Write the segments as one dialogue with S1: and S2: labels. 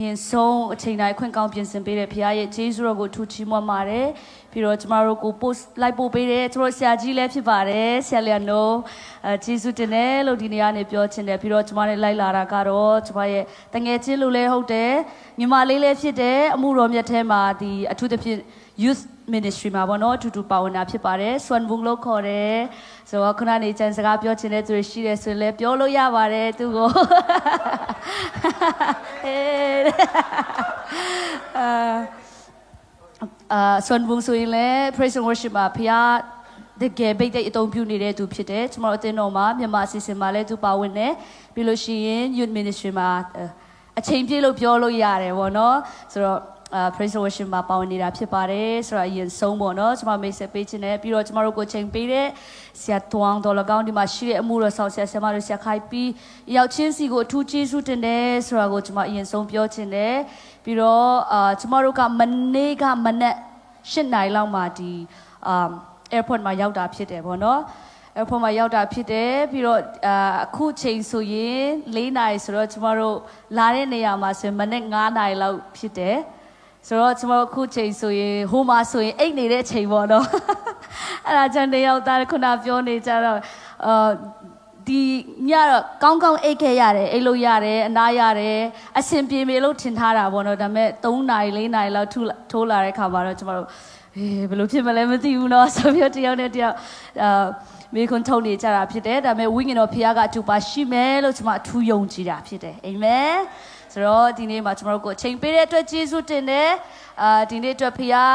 S1: ရင်ဆုံးအချိန်တိုင်းခွင့်ကောင်းပြင်ဆင်ပေးတဲ့ဖခင်ရဲ့ဂျေဇုတော်ကိုထူချီးမွမ်းပါတယ်ပြီးတော့ကျမတို့ကို post လိုက်ပို့ပေးတဲ့ကျမတို့ဆရာကြီးလည်းဖြစ်ပါတယ်ဆရာလျာနိုဂျေဇုတင်တယ်လို့ဒီနေ့ကနေပြောချင်တယ်ပြီးတော့ကျမနဲ့လိုက်လာတာကတော့ကျမရဲ့တငယ်ချင်းလူလည်းဟုတ်တယ်ညီမလေးလည်းဖြစ်တယ်အမှုတော်မြတ်ထဲမှာဒီအထူးသဖြင့် youth ministry မှာပေါ့နော်အထူးထူပါဝင်တာဖြစ်ပါတယ်ဆွမ်ဘုံလို့ခေါ်တယ်ဆိုတော့ခုနနေကျန်စကားပြောချင်တဲ့သူတွေရှိတယ်ဆိုရင်လည်းပြောလို့ရပါတယ်သူကိုဆွမ်ဘုံဆိုရင်လည်း praise and worship မှာဖခင်တကယ်ပိတ်တဲ့အသုံးပြုနေတဲ့သူဖြစ်တယ်ကျွန်တော်အသင်းတော်မှာမြန်မာအစီအစဉ်မှာလည်းသူပါဝင်တယ်ပြီးလို့ရှိရင် youth ministry မှာအချိန်ပြည့်လို့ပြောလို့ရတယ်ပေါ့နော်ဆိုတော့praise and worship မှာပါဝင်နေတာဖြစ်ပါတယ်ဆိုတော့အရင်ဆုံးပေါ့နော်ကျွန်မမိတ်ဆက်ပေးခြင်းနဲ့ပြီးတော့ကျွန်တော်တို့ကိုချိန်ပေးတဲ့ဆရာတွန်းတော်၎င်းဒီမှာရှိတဲ့အမှုတော်ဆောင်ဆရာဆရာမတို့ဆရာခိုင်ပြီးရောက်ချင်းစီကိုအထူးကျေးဇူးတင်တယ်ဆိုတာကိုကျွန်မအရင်ဆုံးပြောခြင်းနဲ့ပြီးတော့ကျွန်တော်တို့ကမနေ့ကမနက်8 နာရီလောက်မှာဒီairport မှာရောက်တာဖြစ်တယ်ပေါ့နော်airport မှာရောက်တာဖြစ်တယ်ပြီးတော့အခုချိန်ဆိုရင်4 နာရီဆိုတော့ကျွန်တော်တို့လာတဲ့နေရာမှာဆိုရင်မနက်9 နာရီလောက်ဖြစ်တယ်ဆိုတော့ကျွန်တော်အခုချိန်ဆိုရင်ဟိုမှာဆိုရင်အိတ်နေတဲ့ချိန်ပေါ့နော်အဲ့ဒါကြောင့်နေရောက်သားခုနပြောနေကြတော့ဒီညတော့ကောင်းကောင်းအိတ်ခဲ့ရတယ်အိတ်လို့ရတယ်အနားရတယ်အဆင်ပြေမေလို့ထင်ထားတာပေါ့နော်ဒါပေမဲ့3 နာရီ4 နာရီလောက်ထိုးလာတဲ့ခါမှာတော့ကျွန်တော်တို့ဘယ်လိုဖြစ်မလဲမသိဘူးเนาะဆိုပြီးတယောက်နဲ့တယောက်မိခွန်းထုတ်နေကြတာဖြစ်တယ်ဒါပေမဲ့ဝိညာဉ်တော်ဖခင်ကအတူပါရှိမယ်လို့ကျွန်မအထူးယုံကြည်တာဖြစ်တယ်အာမင်ဆိုတော့ဒီနေ့မှာကျွန်တော်တို့ကိုအချိန်ပေးတဲ့အတွက်ကျေးဇူးတင်တယ်ဒီနေ့အတွက်ဖခင်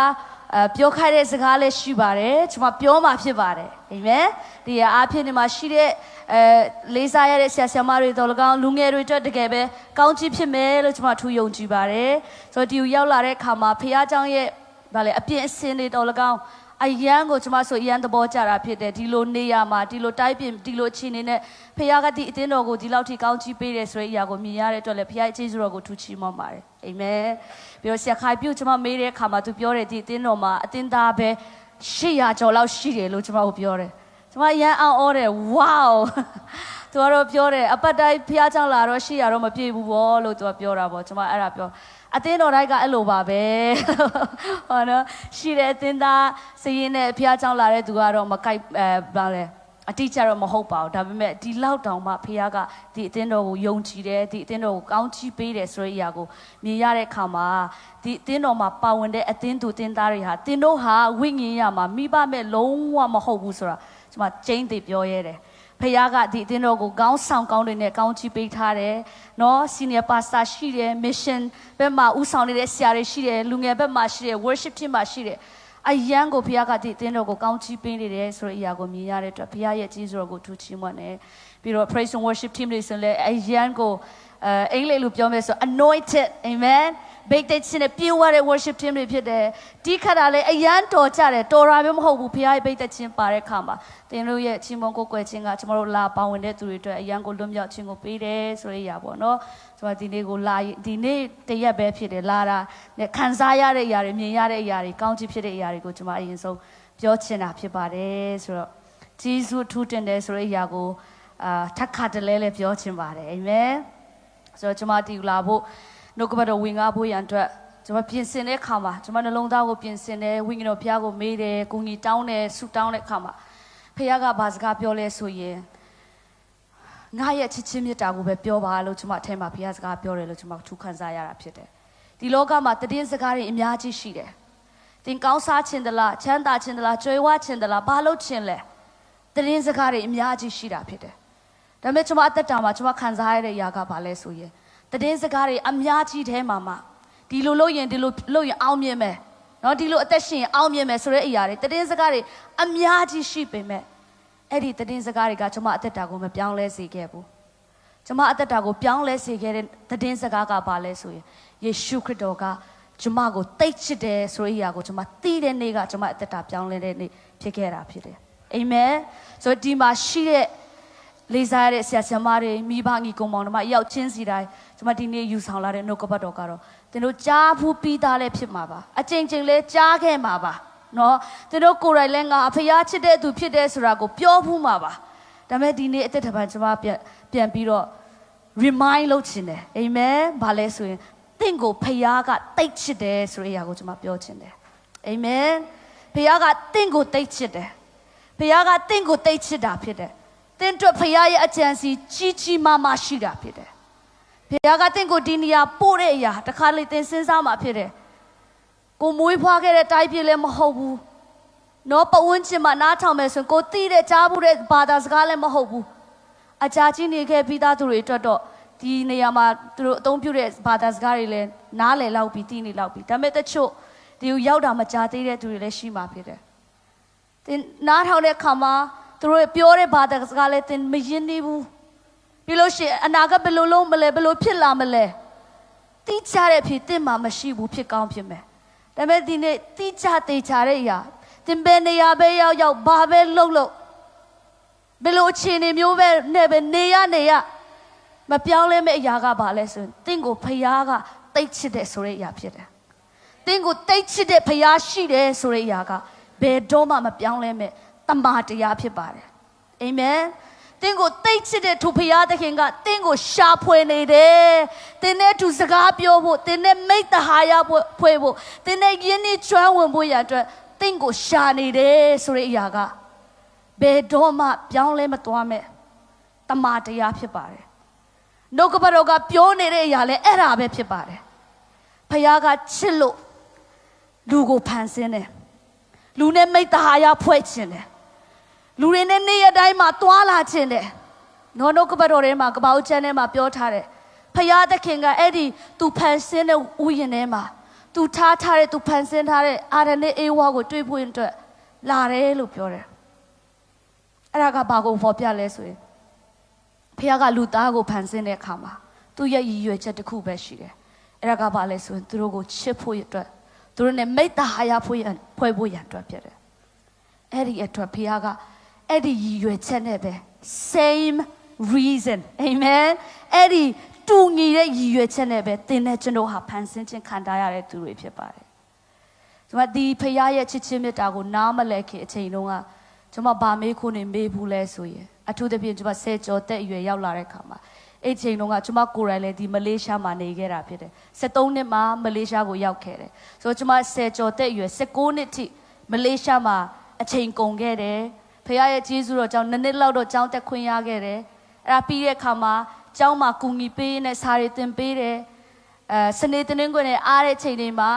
S1: ပြောခိုင်းတဲ့စကားလည်းရှိပါတယ်ကျွန်မပြောမှာဖြစ်ပါတယ်အာမင်ဒီအားဖြင့်ဒီမှာရှိတဲ့လေးစားရတဲ့ဆရာဆရာမတွေတော်၎င်းလူငယ်တွေအတွက်တကယ်ပဲကောင်းချီးဖြစ်မယ်လို့ကျွန်မအထူးယုံကြည်ပါတယ်ဆိုတော့ဒီကိုရောက်လာတဲ့အခါမှာဖခင်เจ้าရဲ့ဗာလေအပြင်အစင်းတွေတော်၎င်းအယံကိုကျွန်မဆိုအယံသဘောကျတာဖြစ်တယ်ဒီလိုနေရာမှာဒီလိုတိုက်ပြင်ဒီလိုအခြေအနေနဲ့ဖခင်ကဒီအသင်းတော်ကိုဒီလောက်ထိကောင်းချီးပေးတယ်ဆိုတဲ့အရာကိုမြင်ရတဲ့အတွက်လည်းဖခင်ရဲ့ကျေးဇူးတော်ကိုထူးချီးမွမ်းပါတယ်အာမင်ပြီးတော့ဆရာခိုင်ပြုကျွန်မမေးတဲ့အခါမှာသူပြောတယ်ဒီအသင်းတော်မှာအသင်းသားပဲ800ကျော်လောက်ရှိတယ်လို့ကျွန်မကိုပြောတယ်ကျွန်မအယံအောင်ဩတယ်ဝေါသူကတော့ပြောတယ်အပတ်တိုင်းဖခင်ကြောင့်လာတော့800တော့မပြည့်ဘူးပေါ့လို့သူကပြောတာပေါ့ကျွန်မအဲ့ဒါပြောအသင်းတော်တိုင်းကအဲ့လိုပါပဲဟောနော်ရှိတဲ့အသင်းသားစည်ရင်နဲ့ဖခင်ကြောင့်လာတဲ့သူကတော့မကိုက်ဘာလဲအတိအကျတော့မဟုတ်ပါဘူးဒါပေမဲ့ဒီလောက်တောင်မှဖခင်ကဒီအသင်းတော်ကိုယုံကြည်တယ်ဒီအသင်းတော်ကိုကောင်းချီးပေးတယ်ဆိုတဲ့အရာကိုမြင်ရတဲ့အခါမှာဒီအသင်းတော်မှာပါဝင်တဲ့အသင်းသူအသင်းသားတွေဟာသင်တို့ဟာဝိညာဉ်ရမှာမိဘမဲ့လုံးဝမဟုတ်ဘူးဆိုတာကျွန်မကျင်းသိပြောရဲတယ်ဖခင်ကဒီအသင်းတော်ကိုကောင်းဆောင်ကောင်းတွေနဲ့ကောင်းချီးပေးထားတယ်နော် senior pastor ရှိတယ် mission ဘက်မှာဦးဆောင်နေတဲ့ဆရာတွေရှိတယ်လူငယ်ဘက်မှာရှိတယ် worship team မှာရှိတယ်အယံကိုဖခင်ကဒီအသင်းတော်ကိုကောင်းချီးပေးနေတယ်ဆိုတဲ့အရာကိုမြင်ရတဲ့အတွက်ဖခင်ရဲ့ကျေးဇူးတော်ကိုထူးချီးမွမ်းတယ်ပြီးတော့ praise and worship team တွေဆိုလည်းအယံကိုအင်္ဂလိပ်လိုပြောမယ်ဆို anointed amen ဘိတ်တဲ့ချင်းနဲ့ပြေဝတဲ့ worship team တွေဖြစ်တယ်ဒီခါတာလေအယံတော်ကြတယ်တော်တာမျိုးမဟုတ်ဘူးဖခင်ရဲ့ဘိတ်တဲ့ချင်းပါတဲ့ခါမှာသင်တို့ရဲ့ချီးမွမ်းကိုးကွယ်ခြင်းကကျွန်တော်တို့လာပါဝင်တဲ့သူတွေအတွက်အယံကိုလွတ်မြောက်ခြင်းကိုပေးတယ်ဆိုတဲ့အရာပေါ့နော်ကျွန်တော်ဒီနေ့ကိုလာဒီနေ့တရက်ပဲဖြစ်တယ်လာတာနဲ့ခံစားရတဲ့အရာတွေမြင်ရတဲ့အရာတွေကောင်းချီးဖြစ်တဲ့အရာတွေကိုကျွန်မအရင်ဆုံးပြောချင်တာဖြစ်ပါတယ်ဆိုတော့ဂျေဇုထူးတင်တယ်ဆိုတဲ့အရာကိုထပ်ခါတလဲလဲပြောချင်ပါတယ်အာမင်ဆိုတော့ကျွန်မဒီလာဖို့နှုတ်ကပတ်တော်ဝင်ကားဖို့ရန်အတွက်ကျွန်မပြင်ဆင်တဲ့အခါမှာကျွန်မနှလုံးသားကိုပြင်ဆင်တယ်ဝိညာဉ်တော်ဘုရားကိုမေးတယ်ကိုကြီးတောင်းတယ်ဆုတောင်းတဲ့အခါမှာဘုရားကဘာစကားပြောလဲဆိုရင်ငါရဲ့ချစ်ချင်းမြတ်တာကိုပဲပြောပါလို့ကျွန်မအထက်မှာဘုရားစကားပြောတယ်လို့ကျွန်မထူးခံစားရတာဖြစ်တယ်ဒီလောကမှာတည်င်းစကားတွေအများကြီးရှိတယ်သင်ကောင်းစားခြင်းတလားချမ်းသာခြင်းတလားကြွယ်ဝခြင်းတလားဘာလို့ခြင်းလဲတည်င်းစကားတွေအများကြီးရှိတာဖြစ်တယ်ဒါပေမဲ့ကျွန်မအသက်တာမှာကျွန်မခံစားရတဲ့အရာကဘာလဲဆိုရင်တည်င်းစကားတွေအများကြီးထဲမှာဒီလိုလုပ်ရင်ဒီလိုလုပ်ရင်အောင်မြင်မယ်နော်ဒီလိုအသက်ရှင်ရင်အောင်မြင်မယ်ဆိုတဲ့အရာတွေတည်င်းစကားတွေအများကြီးရှိပေမဲ့အဲ့ဒီတည်င်းစကားတွေကကျွန်မအသက်တာကိုမပြောင်းလဲစေခဲ့ဘူးကျွန်မအသက်တာကိုပြောင်းလဲစေခဲ့တဲ့တည်င်းစကားကဘာလဲဆိုရင်ယေရှုခရစ်တော်ကကျွန်မကိုတိတ်ချစ်တယ်ဆိုတဲ့အရာကိုကျွန်မသိတဲ့နေ့ကကျွန်မအသက်တာပြောင်းလဲတဲ့နေ့ဖြစ်ခဲ့တာဖြစ်တယ်အာမင်ဆိုဒီမှာရှိတဲ့လေးစားရတဲ့ဆရာဆရာမတွေမိဘညီကောင်မောင်တို့မှရောက်ချင်းစီတိုင်းကျွန်မဒီနေ့ယူဆောင်လာတဲ့နှုတ်ကပတ်တော်ကတော့သင်တို့ကြားဘူးပြီးသားလည်းဖြစ်မှာပါအချိန်ချင်းလည်းကြားခဲ့မှာပါနော်သင်တို့ကိုယ်တိုင်လည်းငါအဖေချစ်တဲ့သူဖြစ်တဲ့ဆိုတာကိုပြောဘူးမှာပါဒါပေမဲ့ဒီနေ့အသက်တာပန်ကျွန်မပြန်ပြီးတော့ remind လုပ်ချင်တယ်အာမင်ဘာလဲဆိုရင် တင့်ကိုဖခင်ကတိတ်ချစ်တယ်ဆိုတဲ့အရာကိုကျွန်မပြောချင်တယ်အာမင်ဖခင်ကတင့်ကိုတိတ်ချစ်တယ်ဖခင်ကတင့်ကိုတိတ်ချစ်တာဖြစ်တယ်တင့်အတွက်ဖခင်ရဲ့အကြံစီကြီးကြီးမားမားရှိတာဖြစ်တယ်ဖခင်ကတင့်ကိုဒီနေရာပို့တဲ့အရာတခါလေသင်စဉ်းစားမှာဖြစ်တယ်ကိုမွေးဖွားခဲ့တဲ့တိုင်းပြည်လည်းမဟုတ်ဘူးနော်ပဝန်းကျင်မှာနားထောင်မယ်ဆိုရင်ကိုသိတဲ့ကြားဘူးတဲ့ဘာသာစကားလည်းမဟုတ်ဘူးအကြာကြီးနေခဲ့ပြီးသားသူတွေအတွက်တော့ဒီနေရာမှာသူတို့အသုံးပြုတဲ့ဘာသာစကားတွေလည်းနားလည်လောက်ပြီးသိနေလောက်ပြီးဒါပေမဲ့တချို့ဒီကိုရောက်တာမကြသေးတဲ့သူတွေလည်းရှိမှာဖြစ်တယ်သင်နားထောင်တဲ့အခါမှာသူတို့ပြောတဲ့ဘာသာစကားလည်းသင်မရင်းနေဘူးပြီးလို့ရှိရင်အနာကဘယ်လိုလုံးမလဲဘယ်လိုဖြစ်လာမလဲသိချတဲ့အဖြစ်သင်မှာမရှိဘူးဖြစ်ကောင်းဖြစ်မယ်ဒါပေမဲ့ဒီနေ့သိချသေးချတဲ့အရာသင်ပဲနေရာပဲရောက်ဘာပဲလုပ်ဘယ်လိုအခြေအနေမျိုးပဲနဲ့ပဲနေရမပြောင်းလဲမဲ့အရာကဘာလဲဆိုရင်သင်ကိုဖခင်ကတိတ်ချစ်တဲ့ဆိုတဲ့အရာဖြစ်တယ်သင်ကိုတိတ်ချစ်တဲ့ဖခင်ရှိတယ်ဆိုတဲ့အရာကဘယ်တော့မှမပြောင်းလဲမဲ့တမန်တရားဖြစ်ပါတယ်အာမင်သင်ကိုတိတ်ချစ်တဲ့သူဖခင်သခင်ကသင်ကိုရှာဖွေနေတယ်သင်နဲ့သူစကားပြောဖို့သင်နဲ့မိတ္တဟာယဖွေဖို့သင်နဲ့ယဉ်ကျေးကျွမ်းဝင်ဖို့ရအတွက်သင်ကိုရှာနေတယ်ဆိုတဲ့အရာကဘယ်တော့မှပြောင်းလဲမသွားမဲ့တမန်တရားဖြစ်ပါတယ်နှုတ်ကပတော်ကပြောနေတဲ့အရာလဲအဲ့ဒါပဲဖြစ်ပါတယ်ဖခင်ကချစ်လို့လူကိုဖန်ဆင်းတယ်လူနဲ့မိတ္တဟာယဖွဲ့ခြင်းတယ်လူတွေနဲ့နေ့ရက်တိုင်းမှာတွာလာခြင်းတယ်နှုတ်ကပတော်ထဲမှာကပောက်ချမ်းထဲမှာပြောထားတယ်ဖခင်သခင်ကအဲ့ဒီသူဖန်ဆင်းတဲ့ဥယျာဉ်ထဲမှာသူထားတဲ့သူဖန်ဆင်းထားတဲ့အာရနဲ့အေဝါကိုတွေ့ဖို့အတွက်လာတယ်လို့ပြောတယ်အဲ့ဒါကဘာကိုဖော်ပြလဲဆိုရင်ဖခင်ကလူသားကိုဖန်ဆင်းတဲ့အခါမှာသူ့ရဲ့ရည်ရွယ်ချက်တစ်ခုပဲရှိတယ်အဲ့ဒါကဘာလဲဆိုရင်သူတို့ကိုချစ်ဖို့အတွက်သူတို့နဲ့မိတ္တဟာယဖွဲ့ဖို့ရန်အတွက်ဖြစ်တယ်အဲ့ဒီအတွက်ဖခင်ကအဲ့ဒီရည်ရွယ်ချက်နဲ့ပဲ same reason amen အဲ့ဒီတူညီတဲ့ရည်ရွယ်ချက်နဲ့ပဲသင်နဲ့ကျွန်တော်ဟာဖန်ဆင်းခြင်းခံထားရတဲ့သူတွေဖြစ်ပါတယ်ကျွန်မဒီဖခင်ရဲ့ချစ်ချင်းမေတ္တာကိုနားမလည်ခင်အချိန်တုန်းကကျွန်မဗာမေးခုနေမေးဘူးလဲဆိုရင်အထူးသဖြင့်ကျွန်မဆယ်ကျော်သက်အရွယ်ရောက်လာတဲ့ခါမှာအဲ့ချိန်တုန်းကကျွန်မကိုယ်တိုင်လည်းဒီမလေးရှားမှာနေခဲ့တာဖြစ်တယ်73နှစ်မှာမလေးရှားကိုရောက်ခဲ့တယ်ဆိုတော့ကျွန်မဆယ်ကျော်သက်အရွယ်19နှစ်ထိမလေးရှားမှာအချိန်ကုန်ခဲ့တယ်ဖခင်ရဲ့ကျေးဇူးတော်ကြောင့်2နှစ်လောက်တော့ကျောင်းတက်ခွင့်ရခဲ့တယ်အဲ့ဒါပြီးတဲ့အခါမှာကျောင်းမှာကူညီပေးနဲ့စာတွေသင်ပေးတယ်စနေတနင်္ဂနွေနဲ့အားတဲ့ချိန်တွေမှာ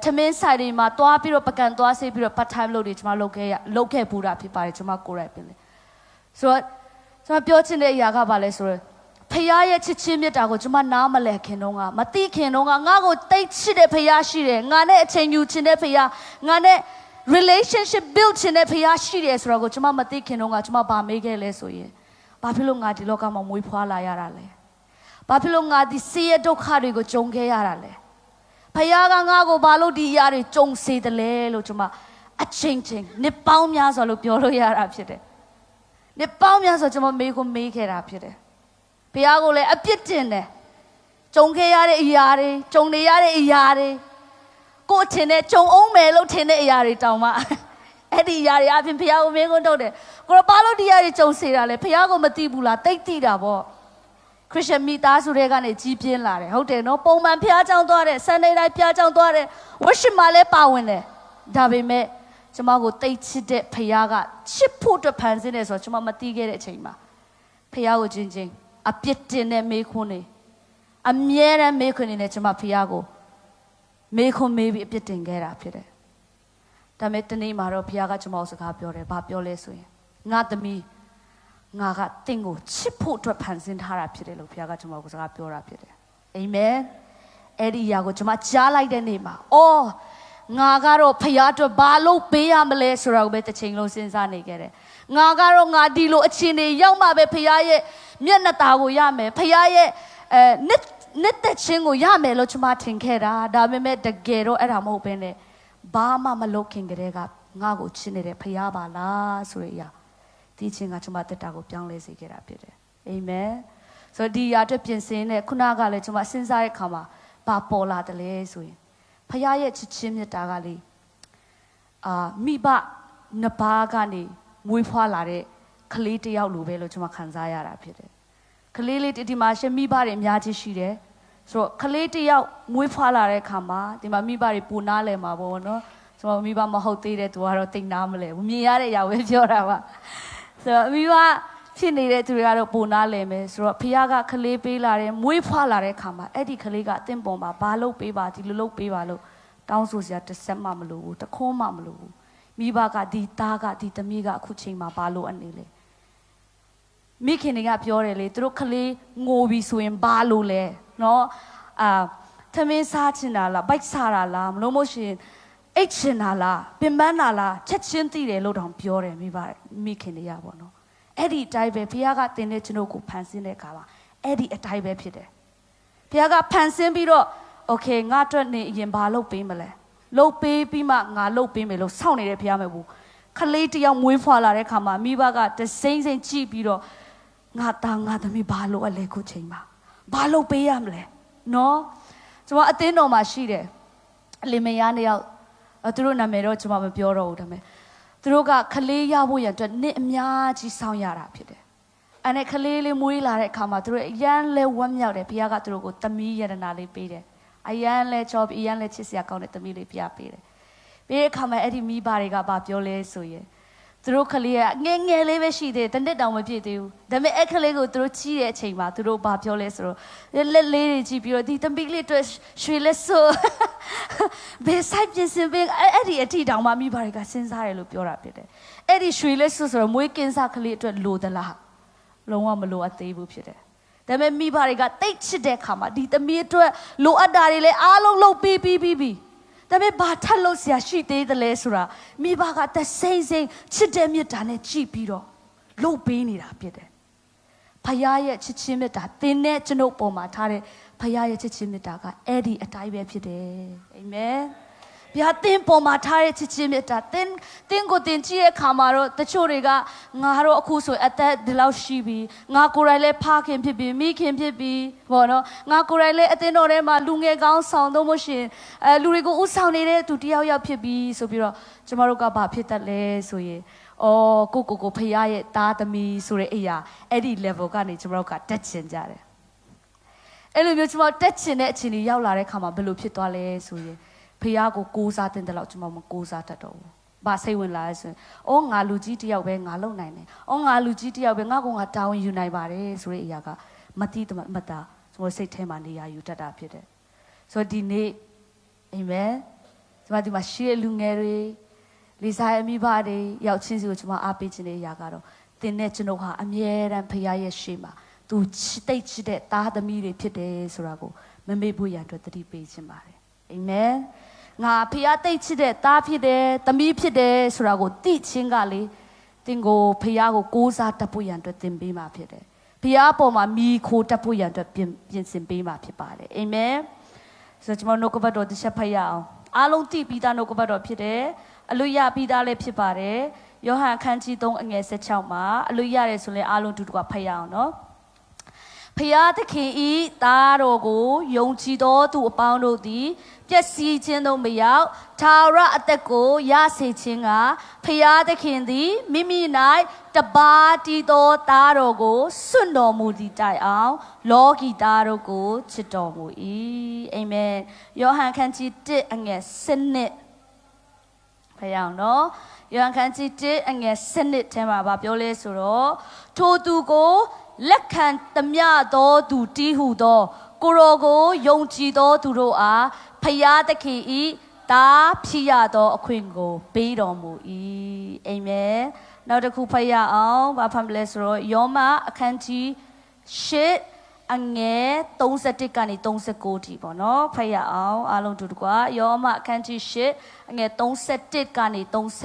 S1: ထမင်းဆိုင်တွေမှာတွားပြီးတော့ပကံတွားဆေးပြီးတော့ part time လုပ်တွေကျွန်မလုပ်ခဲ့ပူတာဖြစ်ပါတယ်ကျွန်မကိုယ်တိုင်ပြင်လေဆိုတော့ကျွန်မပြောချင်တဲ့အရာကဘာလဲဆိုတော့ဖခင်ရဲ့ချစ်ချင်းမြတ်တာကိုကျွန်မနားမလည်ခင်တော့ကမသိခင်တော့ကငါ့ကိုတိတ်ချစ်တဲ့ဖခင်ရှိတယ်ငါနဲ့အချိန်ယူချင်တဲ့ဖခင်ငါနဲ့ relationship build ချင်တဲ့ဖခင်ရှိတယ်ဆိုတော့ကိုကျွန်မမသိခင်တော့ကကျွန်မဗာမေးခဲ့လဲဆိုရင်ဘာဖြစ်လို့ငါဒီလောကမှာမွေးဖွားလာရတာလဲဘာဖြစ်လို့ငါဒီဆေးရဒုက္ခတွေကိုကြုံခဲ့ရတာလဲဖခင်ကငါ့ကိုဘာလို့ဒီအရာတွေကြုံစေတယ်လဲလို့ကျွန်မအချင်းနှစ်ပေါင်းများစွာလို့ပြောလို့ရတာဖြစ်တယ်နှစ်ပေါင်းများစွာကျွန်မမေးခဲ့တာဖြစ်တယ်ဖခင်ကိုလည်းအပြစ်တင်တယ်ကြုံခဲ့ရတဲ့အရာတွေကြုံနေရတဲ့အရာတွေကိုထင်တဲ့ကြုံအောင်မယ်လို့ထင်တဲ့အရာတွေတောင်မှအဲ့ဒီအရာတွေအပြင်ဖခင်ကိုမင်းကုန်ထုတ်တယ်ကိုတော့ဘာလို့ဒီအရာတွေကြုံစေတာလဲဖခင်ကိုမသိဘူးလားတိတ်တိတာပေါ့ခရစ်ယာန်မိသားစုတွေကနေကြီးပြင်းလာတယ်ဟုတ်တယ်နော်ပုံမှန်ဖခင်ကြောင့်သွားတယ်ဆန်နေတိုင်းဖခင်ကြောင့်သွားတယ်ဝတ်ရှိမှာလည်းပါဝင်တယ်ဒါပေမဲ့ကျွန်မကိုတိတ်ချစ်တဲ့ဖခင်ကချစ်ဖို့အတွက်ဖန်ဆင်းတယ်ဆိုတော့ကျွန်မမသိခဲ့တဲ့အချိန်မှာဖခင်ကိုချင်းအပြစ်တင်တဲ့မေးခွန်းတွေအမြဲတမ်းမေးခွန်းနေနဲ့ကျွန်မဖခင်ကိုမေးခွန်းမေးပြီးအပြစ်တင်ခဲ့တာဖြစ်တယ်ဒါပေမဲ့တနေ့မှာတော့ဖခင်ကကျွန်မကိုစကားပြောတယ်ဘာပြောလဲဆိုရင်ငါသမီးငါကတင့်ကိုချစ်ဖို့အတွက်ဖန်ဆင်းထားတာဖြစ်တယ်လို့ဖခင်ကကျွန်မကိုစကားပြောတာဖြစ်တယ်အာမင်အဲ့ဒီအရာကိုကျွန်မကြားလိုက်တဲ့နေ့မှာအော်ငါကတော့ဖခင်အတွက်ဘာလို့ပေးရမလဲဆိုတာကိုပဲတစ်ချိန်လုံးစဉ်းစားနေခဲ့တယ်ငါကတော့ငါဒီလိုအခြေအနေရောက်မှပဲဖခင်ရဲ့မျက်နှာตาကိုရမယ်ဖခင်ရဲ့နှစ်သက်ခြင်းကိုရမယ်လို့ကျွန်မထင်ခဲ့တာဒါပေမဲ့တကယ်တော့အဲ့ဒါမဟုတ်ဘဲနဲ့ဘာမှမလုပ်ခင်ကတည်းကငါ့ကိုချစ်နေတဲ့ဖခင်ပါလားဆိုတဲ့အရာဒီချင်းကကျွန်မတက်တာကိုပြောင်းလဲစေခဲ့တာဖြစ်တယ်အာမင်ဆိုတော့ဒီအရာအတွက်ပြင်ဆင်တဲ့ခုနကလည်းကျွန်မစဉ်းစားတဲ့အခါမှာဘာပေါ်လာတယ်လဲဆိုရင်ဖခင်ရဲ့ချစ်ချင်းမြတ်တာကလေမိဘနှစ်ပါးကနေမွေးဖွားလာတဲ့ကလေးတစ်ယောက်လိုပဲလို့ကျွန်မခံစားရတာဖြစ်တယ်ကလေးလေးဒီမှာရှင်မိဘတွေအများကြီးရှိတယ် ဆိုတော့ခလေးတယောက်မွေးဖွားလာတဲ့ခါမှာဒီမှာမိဘတွေပူနာလဲမှာပေါ့နော်ဆိုတော့မိဘမဟုတ်သေးတဲ့သူကတော့တိတ်နာမလဲဘူးမြင်ရတဲ့အရာပဲပြောတာပါဆိုတော့မိဘဖြစ်နေတဲ့သူတွေကတော့ပူနာလဲမယ်ဆိုတော့ဖခင်ကခလေးပေးလာတယ်မွေးဖွားလာတဲ့ခါမှာအဲ့ဒီခလေးကအသင်ပေါ်မှာဘာလုပ်ပေးပါဒီလိုလုပ်ပေးပါလို့တောင်းဆိုစရာတစ်စက်မှမလိုဘူးတခွန်းမှမလိုဘူးမိဘကဒီသားကဒီသမီးကအခုချိန်မှာဘာလို့အနေလဲမိခင်တွေကပြောတယ်လေသူတို့ခလေးငိုပြီးဆိုရင်ဘာလို့လဲနော်သမင်းစားချင်တာလားဘိုက်စားတာလားမလို့မို့ရှင်အိတ်ချင်တာလားပင်ပန်းတာလားချက်ချင်းသိတယ်လို့တောင်ပြောတယ်မိခင်တွေကပေါ့နော်အဲ့ဒီအတိုင်းပဲဘုရားကတင်တဲ့ကျွန်တော်ကိုဖန်ဆင်းတဲ့အခါမှာအဲ့ဒီအတိုင်းပဲဖြစ်တယ်ဘုရားကဖန်ဆင်းပြီးတော့โอเคငါအတွက်နေအရင်ဘာလုပ်ပေးမလဲလုပ်ပေးပြီးမှငါလုပ်ပေးမယ်လို့စောင့်နေတဲ့ဘုရားမဟုတ်ဘူးခလေးတယောက်မွေးဖွားလာတဲ့အခါမှာမိဘကတစိမ့်စိမ့်ကြည့်ပြီးတော့ငါသားငါသမီးဘာလို့အလဲခုချိန်မှာဘာလုပ်ပေးရမလဲနော်ကျွန်မအသင်းတော်မှာရှိတယ်အလင်မယားနှစ်ယောက်သူတို့နာမည်တော့ကျွန်မမပြောတော့ဘူးဒါပေမဲ့သူတို့ကခလေးရဖို့ရန်အတွက်နှစ်အများကြီးစောင့်ရတာဖြစ်တယ်အဲ့နဲ့ခလေးလေးမွေးလာတဲ့အခါမှာသူတို့အရန်လဲဝမ်းမြောက်တယ်ဘုရားကသူတို့ကိုသမီးယန္တနာလေးပေးတယ်အရန်လဲချောပြီးအရန်လဲချစ်စရာကောင်းတဲ့သမီးလေးပြပေးတယ်ပြီးတဲ့အခါမှာအဲ့ဒီမိဘတွေကဘာပြောလဲဆိုရင်သူတို့ခလေးကငယ်ငယ်လေးပဲရှိသေးတယ်တနစ်တောင်မပြည့်သေးဘူးဒါပေမဲ့အဲ့ခလေးကိုသူတို့ချီးတဲ့အချိန်မှာသူတို့ဘာပြောလဲဆိုတော့လက်လေးတွေကြည့်ပြီးတော့ဒီသမီးလေးတွေရွှေလက်စို့ဘယ်ဆိုင်ပြင်စင်ပင်အဲ့ဒီအထီတောင်မှမိဘတွေကစဉ်းစားတယ်လို့ပြောတာဖြစ်တယ်အဲ့ဒီရွှေလက်စို့ဆိုတော့မွေးကင်းစားခလေးအတွက်လိုသလားလုံးဝမလိုအပ်သေးဘူးဖြစ်တယ်ဒါပေမဲ့မိဘတွေကတိတ်ချစ်တဲ့ခါမှာဒီသမီးအတွက်လိုအပ်တာတွေလည်းအားလုံးလုပ်ပြီးဒါပေမဲ့ဘာထပ်လို့ဆရာရှိသေးတယ်လဲဆိုတာမိဘကတစိမ့်စိမ့်ချစ်တဲ့မြတ်တာနဲ့ကြည့်ပြီးတော့လုပ်ပေးနေတာဖြစ်တယ်ဖခင်ရဲ့ချစ်ချင်းမြတ်တာသင်နဲ့ကျွန်ုပ်ပေါ်မှာထားတဲ့ဖခင်ရဲ့ချစ်ချင်းမြတ်တာကအဲ့ဒီအတိုင်းပဲဖြစ်တယ်အာမင်ဘုရားသင်ပေါ်မှာထားတဲ့ချစ်ချင်းမြတ်တာသင်ကိုသင်ကြည့်တဲ့အခါမှာတော့တချို့တွေကငါတော့အခုဆိုအသက်ဒီလောက်ရှိပြီငါကိုယ်တိုင်လည်းဖခင်ဖြစ်ပြီမိခင်ဖြစ်ပြီဘောနော်ငါကိုယ်တိုင်လည်းအသင်းတော်ထဲမှာလူငယ်ကောင်းဆောင်တော့မရှင်လူတွေကိုဥဆောင်နေတဲ့သူတယောက်ဖြစ်ပြီဆိုပြီးတော့ကျမတို့ကဘာဖြစ်တတ်လဲဆိုရင်ကိုဖခင်ရဲ့သားသမီးဆိုတဲ့အရာအဲ့ဒီ level ကနေကျမတို့ကတက်ချင်ကြတယ်အဲ့လိုမျိုးကျမတို့တက်ချင်တဲ့အချိန်ကြီးရောက်လာတဲ့ခါမှာဘယ်လိုဖြစ်သွားလဲဆိုရင်ဖះကိုကိုးစားတဲ့တလောက်ကျွန်မမကိုးစားတတ်တော့ဘူး။ဘာစိတ်ဝင်လာလဲဆိုရင်ငါလူကြီးတယောက်ပဲငါလုံနိုင်တယ်။ငါလူကြီးတယောက်ပဲငါကတာဝန်ယူနိုင်ပါတယ်ဆိုတဲ့အရာကမတိမတာကျွန်တော်စိတ်ထဲမှာနေရာယူတတ်တာဖြစ်တယ်။ဆိုတော့ဒီနေ့အာမင်ကျွန်မဒီမှာရှေ့လူငယ်တွေလေးစားအမိဘတွေရောက်ချင်းစီကိုကျွန်မအားပေးခြင်းတဲ့အရာကတော့သင်နဲ့ကျွန်တော်ဟာအမြဲတမ်းဖះရဲ့ရှေ့မှာသူတိတ်ချစ်တဲ့သားသမီးတွေဖြစ်တယ်ဆိုတာကိုမမေ့ဖို့ရန်အတွက်သတိပေးခြင်းပါတယ်။အာမင်ငါဖះတိတ်ချစ်တဲ့သားဖြစ်တယ်သမီးဖြစ်တယ်ဆိုတာကိုသိချင်းကလေသင်ကိုဖះကိုကိုးစားတတ်ဖို့ရန်အတွက်သင်ပေးမှာဖြစ်တယ်ဖះပေါ်မှာမိခိုတတ်ဖို့ရန်အတွက်ပြင်ဆင်ပေးမှာဖြစ်ပါတယ်အာမင်ဆိုတော့ကျွန်တော်နှုတ်ကပတ်တော်တစ်ချက်ဖတ်ရအောင်အားလုံးသိပြီးသားနှုတ်ကပတ်တော်ဖြစ်တယ်အလို့ရပြီးသားလည်းဖြစ်ပါတယ်ယောဟန်အခန်းကြီး3အငယ်16မှာအလို့ရတယ်ဆိုရင်အားလုံးတူတူကဖတ်ရအောင်နော်ဖျားသခင်ဤသားတော်ကိုယုံကြည်သောသူအပေါင်းတို့သည်ပျက်စီးခြင်းသို့မရောက်ထာဝရအသက်ကိုရစေခြင်းကဖျားသခင်သည်မိမိ၌တပါးတည်သောသားတော်ကိုစွန့်တော်မူသည့်တိုင်အောင်လောကီသားတို့ကိုချစ်တော်မူ၏အာမင်ယောဟန်ခန်းကြီး1အငယ်7ဖျားနော်ယောဟန်ခန်းကြီး1အငယ်7ထဲမှာဗာပြောလဲဆိုတော့ထိုသူကိုလက်ခံသမျှသောသူတီးဟုသောကိုရောကိုယုံကြည်သောသူတို့အားဖယားသခင်ဤတားဖြစ်ရသောအခွင့်ကိုပေးတော်မူ၏အာမင်နောက်တစ်ခုဖတ်ရအောင်ဘာဖတ်မလဲဆိုတော့ယောမအခန်းကြီး8အငယ်31ကနေ39ထိပေါ့နော်ဖတ်ရအောင်အားလုံးတူတကွာယောမအခန်းကြီး8အငယ်31ကနေ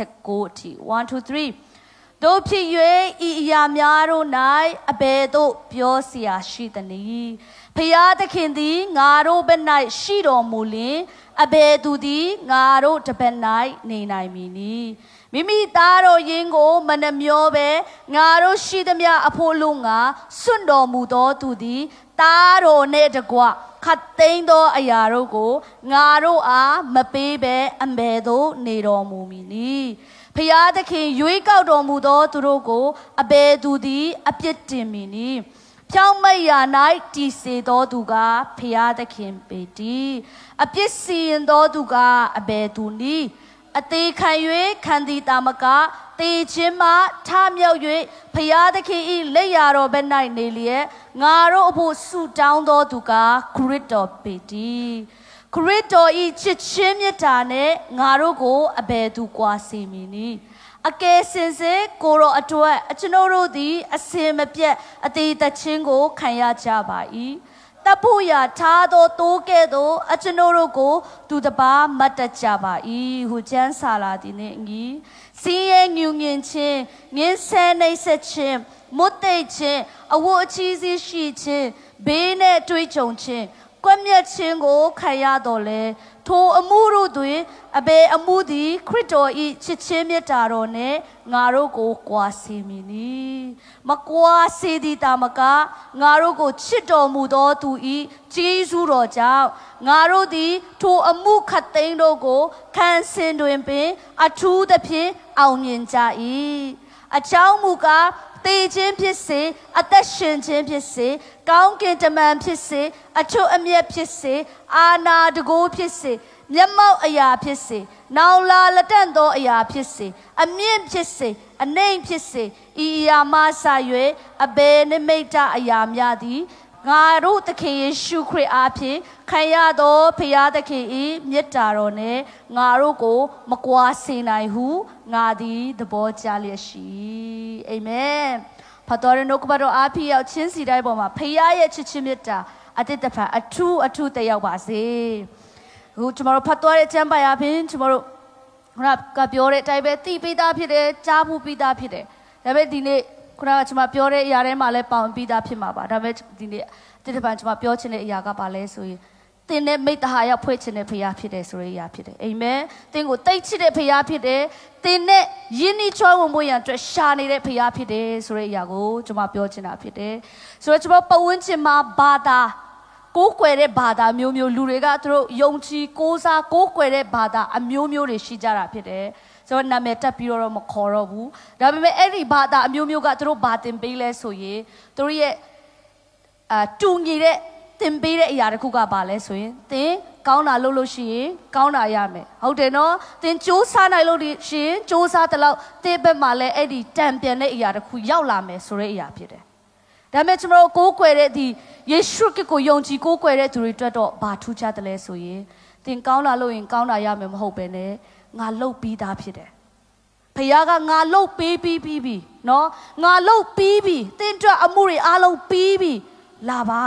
S1: 39ထိ 1 2 3တို့ဖြစ်၍ဤအရာများတို့၌အဘယ်သို့ပြောเสียရှိသနည်းဖျားသခင်သည်ငါတို့ဘက်၌ရှိတော်မူလျင်အဘယ်သူသည်ငါတို့တစ်ဘက်၌နေနိုင်မည်နည်းမိမိသားတော်ယင်းကိုမနှမျောပဲငါတို့ရှိသမျှအဖို့လုံးငါစွန့်တော်မူသောသူသည်သားတော်နှင့်တကွခတ်သိမ်းသောအရာတို့ကိုငါတို့အားမပေးဘဲအဘယ်သို့နေတော်မူမည်နည်းဖျားသခင်ရွေးကောက်တော်မူသောသူတို့ကိုအဘယ်သူသည်အပြစ်တင်မည်နည်း ဖြောင်းမရ၌တည်စေတော်သူကဖျားသခင်ပေတည်းအပြစ်စီရင်တော်သူကအဘယ်သူနည်းအသေးခံ၍ခံသည်တာမကတေခြင်းမှထမြောက်၍ဖျားသခင်၏လက်ရတော်ဘက်၌နေလျက်ငါတို့အဖို့ဆုတောင်းတော်သူကခရစ်တော်ပေတည်းခရစ်တော်၏ချစ်ချင်းမြတ်တာနဲ့ငါတို့ကိုအဘယ်သူကွာစေမည်နည်းအကယ်စင်စစ်ကိုရောအတွက်ကျွန်တော်တို့သည်အစင်မပြတ်အသေးတချင်းကိုခံရကြပါ၏တပ်ဖို့ရာထားသောတိုးကဲ့သို့ကျွန်တော်တို့ကိုသူတစ်ပါးမတ်တကြပါ၏ဟုကျမ်းစာလာသည်နှင့်အညီစင်းရဲညူငင်ခြင်းငင်းဆဲနှိမ့်ဆက်ခြင်းမွတ်သိပ်ခြင်းအဝတ်အချီးစီးရှိခြင်းဘေးနဲ့တွေ့ကြုံခြင်းကွက်မြက်ခြင်းကိုခံရတော်လဲထိုအမှုတို့တွင်အဘယ်အမှုသည်ခရစ်တော်၏ချစ်ချင်းမြတ်တာတော်နှင့်ငါတို့ကိုကွာစေမည်နီမကွာစေသည်တာမကငါတို့ကိုချစ်တော်မူသောသူ၏ကျေးဇူးတော်ကြောင့်ငါတို့သည်ထိုအမှုခတ်သိမ်းတို့ကိုခံစင်တွင်ပင်အထူးသဖြင့်အောင်မြင်ကြ၏အချောင်းမူကားတေခြင်းဖြစ်စေအသက်ရှင်ခြင်းဖြစ်စေကောင်းကင်တမန်ဖြစ်စေအထွတ်အမြတ်ဖြစ်စေအာနာတကိုးဖြစ်စေမျက်မှောက်အရာဖြစ်စေနောင်လာလက်တန့်သောအရာဖြစ်စေအမြင့်ဖြစ်စေအနှိမ်ဖြစ်စေဤအရာမှဆ၍အဘယ်နိမိတ်တအရာများသည်ငါတို့သခင်ယေရှုခရစ်အားဖြင့်ခံရသောဖရာသခင်၏မြတ်တာတော်နှင့်ငါတို့ကိုမကွာစေနိုင်ဟုငါသည်သဘောကျလျက်ရှိအာမင်ဖတ်တော်ရနှုတ်ကပတ်တော်အားဖြင့်ရောက်ချင်းစီတိုင်းပေါ်မှာဖရာရဲ့ချစ်ချင်းမြတ်တာအတိတ်တဖန်အထူးတက်ရောက်ပါစေအခုကျွန်တော်တို့ဖတ်တော်ရဲ့ကျမ်းပါရဖြင့်ကျွန်တော်တို့ခုနကပြောတဲ့အတိုင်းပဲသိပြီးသားဖြစ်တယ်ကြားမှုပြီးသားဖြစ်တယ်ဒါပေမဲ့ဒီနေ့ခုနကကျွန်မပြောတဲ့အရာထဲမှာလည်းပေါင်ပြီးသားဖြစ်မှာပါဒါပေမဲ့ဒီနေ့တိတပံကျွန်မပြောချင်တဲ့အရာကဘာလဲဆိုရင်သင်နဲ့မိတ္တဟာရောက်ဖွဲ့ချင်တဲ့ဖရားဖြစ်တယ်ဆိုတဲ့အရာဖြစ်တယ်အာမင်သင်ကိုတိတ်ချစ်တဲ့ဖရားဖြစ်တယ်သင်နဲ့ယဉ်ဤချွမ်းဝင်မှုရန်အတွက်ရှာနေတဲ့ဖရားဖြစ်တယ်ဆိုတဲ့အရာကိုကျွန်မပြောချင်တာဖြစ်တယ်ဆိုတော့ကျွန်မပတ်ဝန်းကျင်မှာဘာသာကိုးကွယ်တဲ့ဘာသာမျိုးလူတွေကသူတို့ယုံကြည်ကိုးစားကိုးကွယ်တဲ့ဘာသာအမျိုးတွေရှိကြတာဖြစ်တယ်ဆိုတော့နာမည်တက်ပြီးတော့မခေါ်တော့ဘူးဒါပေမဲ့အဲ့ဒီဘာသာအမျိုးကသူတို့ဘာတင်ပေးလဲဆိုရင်သူတို့ရဲ့တူညီတဲ့တင်ပေးတဲ့အရာတစ်ခုကဘာလဲဆိုရင်သင်ကောင်းတာလုပ်လို့ရှိရင်ကောင်းတာရမယ်ဟုတ်တယ်နော်သင်စူးစမ်းနိုင်လို့ရှိရင်စူးစမ်းတဲ့လောက်သင်ဘက်မှာလည်းအဲ့ဒီတံပြန်တဲ့အရာတစ်ခုရောက်လာမယ်ဆိုတဲ့အရာဖြစ်တယ်ဒါပေမဲ့ကျွန်တော်ကိုးကွယ်တဲ့ဒီယေရှုခရစ်ကိုယုံကြည်ကိုးကွယ်တဲ့သူတွေအတွက်တော့ဘာထူးခြားတယ်လဲဆိုရင်သင်ကောင်းတာလုပ်ရင်ကောင်းတာရမယ်မဟုတ်ပဲနဲ့ငါလှုပ်ပြီးသားဖြစ်တယ်ဖခင်ကငါလှုပ်ပြီးပြီနော်ငါလှုပ်ပြီးပြီသင်အတွက်အမှုတွေအားလုံးပြီးပြီလာပါ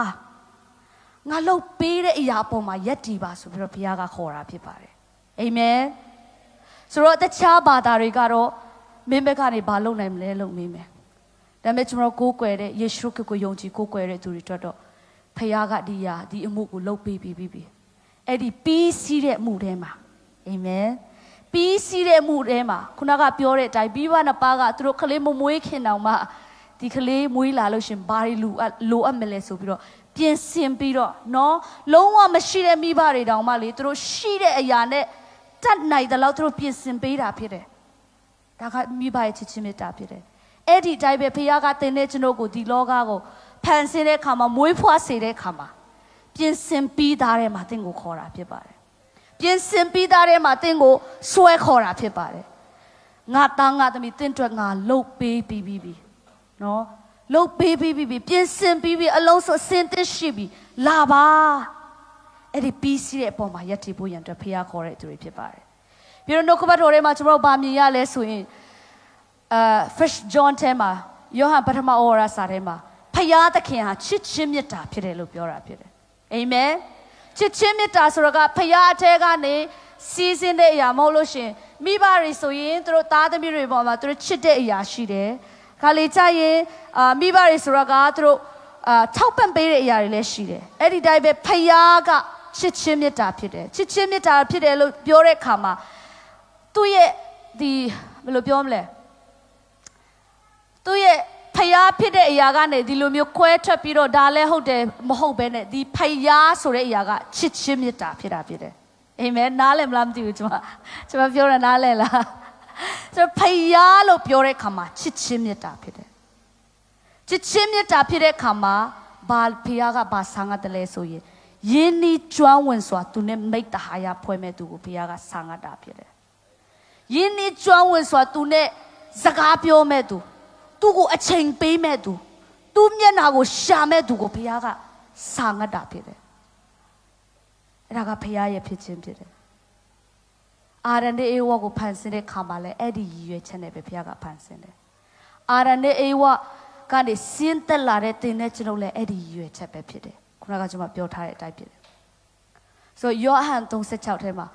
S1: ငါလှုပ်ပြီးတဲ့အရာပေါ်မှာယက်တည်ပါဆိုပြီးတော့ဘုရားကခေါ်တာဖြစ်ပါတယ်အာမင်ဆိုတော့တခြားဘာသာတွေကတော့မင်းဘက်ကနေဘာလုပ်နိုင်မလဲလို့မေးမယ်ဒါပေမဲ့ကျွန်တော်ကိုးကွယ်တဲ့ယေရှုခရစ်ကိုယုံကြည်ကိုးကွယ်တဲ့သူတွေအတွက်တော့ဘုရားကဒီအမှုကိုလှုပ်ပြီးပြီအဲ့ဒီပြီးစီးတဲ့အမှုထဲမှာအာမင်ပြီးစီးတဲ့မှုထဲမှာခုနကပြောတဲ့အတိုင်းပြီးပါနှစ်ပါးကသူတို့ကလေးမမွေးခင်တောင်မှဒီကလေးမွေးလာလို့ရှင်ဘာတွေလိုအပ်မလဲဆိုပြီးတော့ပြင်ဆင်ပြီးတော့နော်လုံးဝမရှိတဲ့မိဘတွေတောင်မှလေသူတို့ရှိတဲ့အရာနဲ့တတ်နိုင်တဲ့လောက်သူတို့ပြင်ဆင်ပေးတာဖြစ်တယ်ဒါကမိဘရဲ့ချစ်ချင်းမေတ္တာဖြစ်တယ်အဲ့ဒီအတိုင်းပဲဖခင်ကသင်တဲ့ကျွန်တော်ကိုဒီလောကကိုဖန်ဆင်းတဲ့အခါမှာမွေးဖွားစေတဲ့အခါမှာပြင်ဆင်ပြီးသားတဲ့မှာသင်ကိုခေါ်တာဖြစ်ပါတယ်ပြင်ဆင်ပြီးသားတဲ့မှာသင်ကိုဆွဲခေါ်တာဖြစ်ပါတယ်ငါသားငါသမီးသင်အတွက်ငါလှုပ်ပေးပြီနော်လှုပ်ပေးပြီပြင်ဆင်ပြီးပြီအလုံးစုံစင်သစ်ရှိပြီလာပါအဲ့ဒီပြီးစီးတဲ့အပေါ်မှာယက်တည်ဖို့ရန်အတွက်ဖခင်ခေါ်တဲ့သူတွေဖြစ်ပါတယ်ပြီးတော့နှုတ်ကပတ်တော်ထဲမှာကျွန်တော်ဗာမြင်ရလဲဆိုရင်First John ထဲမှာယောဟန်ပထမဩဝါဒစာထဲမှာဖခင်သခင်ဟာချစ်ချင်းမြတ်တာဖြစ်တယ်လို့ပြောတာဖြစ်တယ်အာမင်ချစ်ချင်းမြတ်တာဆိုတော့ကဖခင်အထဲကနေစီးစင်းတဲ့အရာမဟုတ်လို့ရှင်မိဘတွေဆိုရင်သူတို့သားသမီးတွေပေါ်မှာသူတို့ချစ်တဲ့အရာရှိတယ်ခါလေကြရင်မိဘတွေဆိုတော့ကသူတို့ထောက်ပံ့ပေးတဲ့အရာတွေလည်းရှိတယ်အဲ့ဒီတိုင်းပဲဖခင်ကချစ်ချင်းမြတ်တာဖြစ်တယ်ချစ်ချင်းမြတ်တာဖြစ်တယ်လို့ပြောတဲ့အခါမှာသူ့ရဲ့ဒီဘယ်လိုပြောမလဲသူရဲ့ဖျားဖြစ်တဲ့အရာကနေဒီလိုမျိုးခွဲထွက်ပြီးတော့ဒါလည်းဟုတ်တယ်မဟုတ်ဘဲနဲ့ဒီဖျားဆိုတဲ့အရာကချစ်ချင်းမြတ်တာဖြစ်တာဖြစ်တယ်အာမင်နားလည်မလားမသိဘူးကျွန်မပြောရနားလည်လားဆိုတော့ဖျားလို့ပြောတဲ့အခါမှာချစ်ချင်းမြတ်တာဖြစ်တယ် ချစ်ချင်းမြတ်တာဖြစ်တဲ့ခါမှာဘာဖျားကဘာဆာငတ်တယ်လဲဆိုရင်ယင်းဤကျွမ်းဝင်စွာသူနဲ့မိတ်တဟာရဖွဲ့မဲ့သူကိုဖျားကဆာငတ်တာဖြစ်တယ်ယင်းဤကျွမ်းဝင်စွာသူနဲ့စကားပြောမဲ့သူသူကိုအချိန်ပေးမဲ့သူသူမျက်နှာကိုရှာမဲ့သူကိုဖျားကဆာငတ်တာဖြစ်တယ်အဲ့ဒါကဖျားရဲ့ဖြစ်ခြင်းဖြစ်တယ်အာရန်နဲ့အေဝါကိုဖန်ဆင်းတဲ့ခါမှာလဲအဲ့ဒီရည်ရွယ်ချက်နဲ့ပဲဖျားကဖန်ဆင်းတယ်အာရန်နဲ့အေဝါကနေစင်းသက်လာတဲ့တင်တဲ့ကျွန်တော်လည်းအဲ့ဒီရွယ်ချက်ပဲဖြစ်တယ်ခုနကကျွန်မပြောထားတဲ့အတိုင်းဖြစ်တယ်ဆိုယောဟန်3:16ထဲမှာ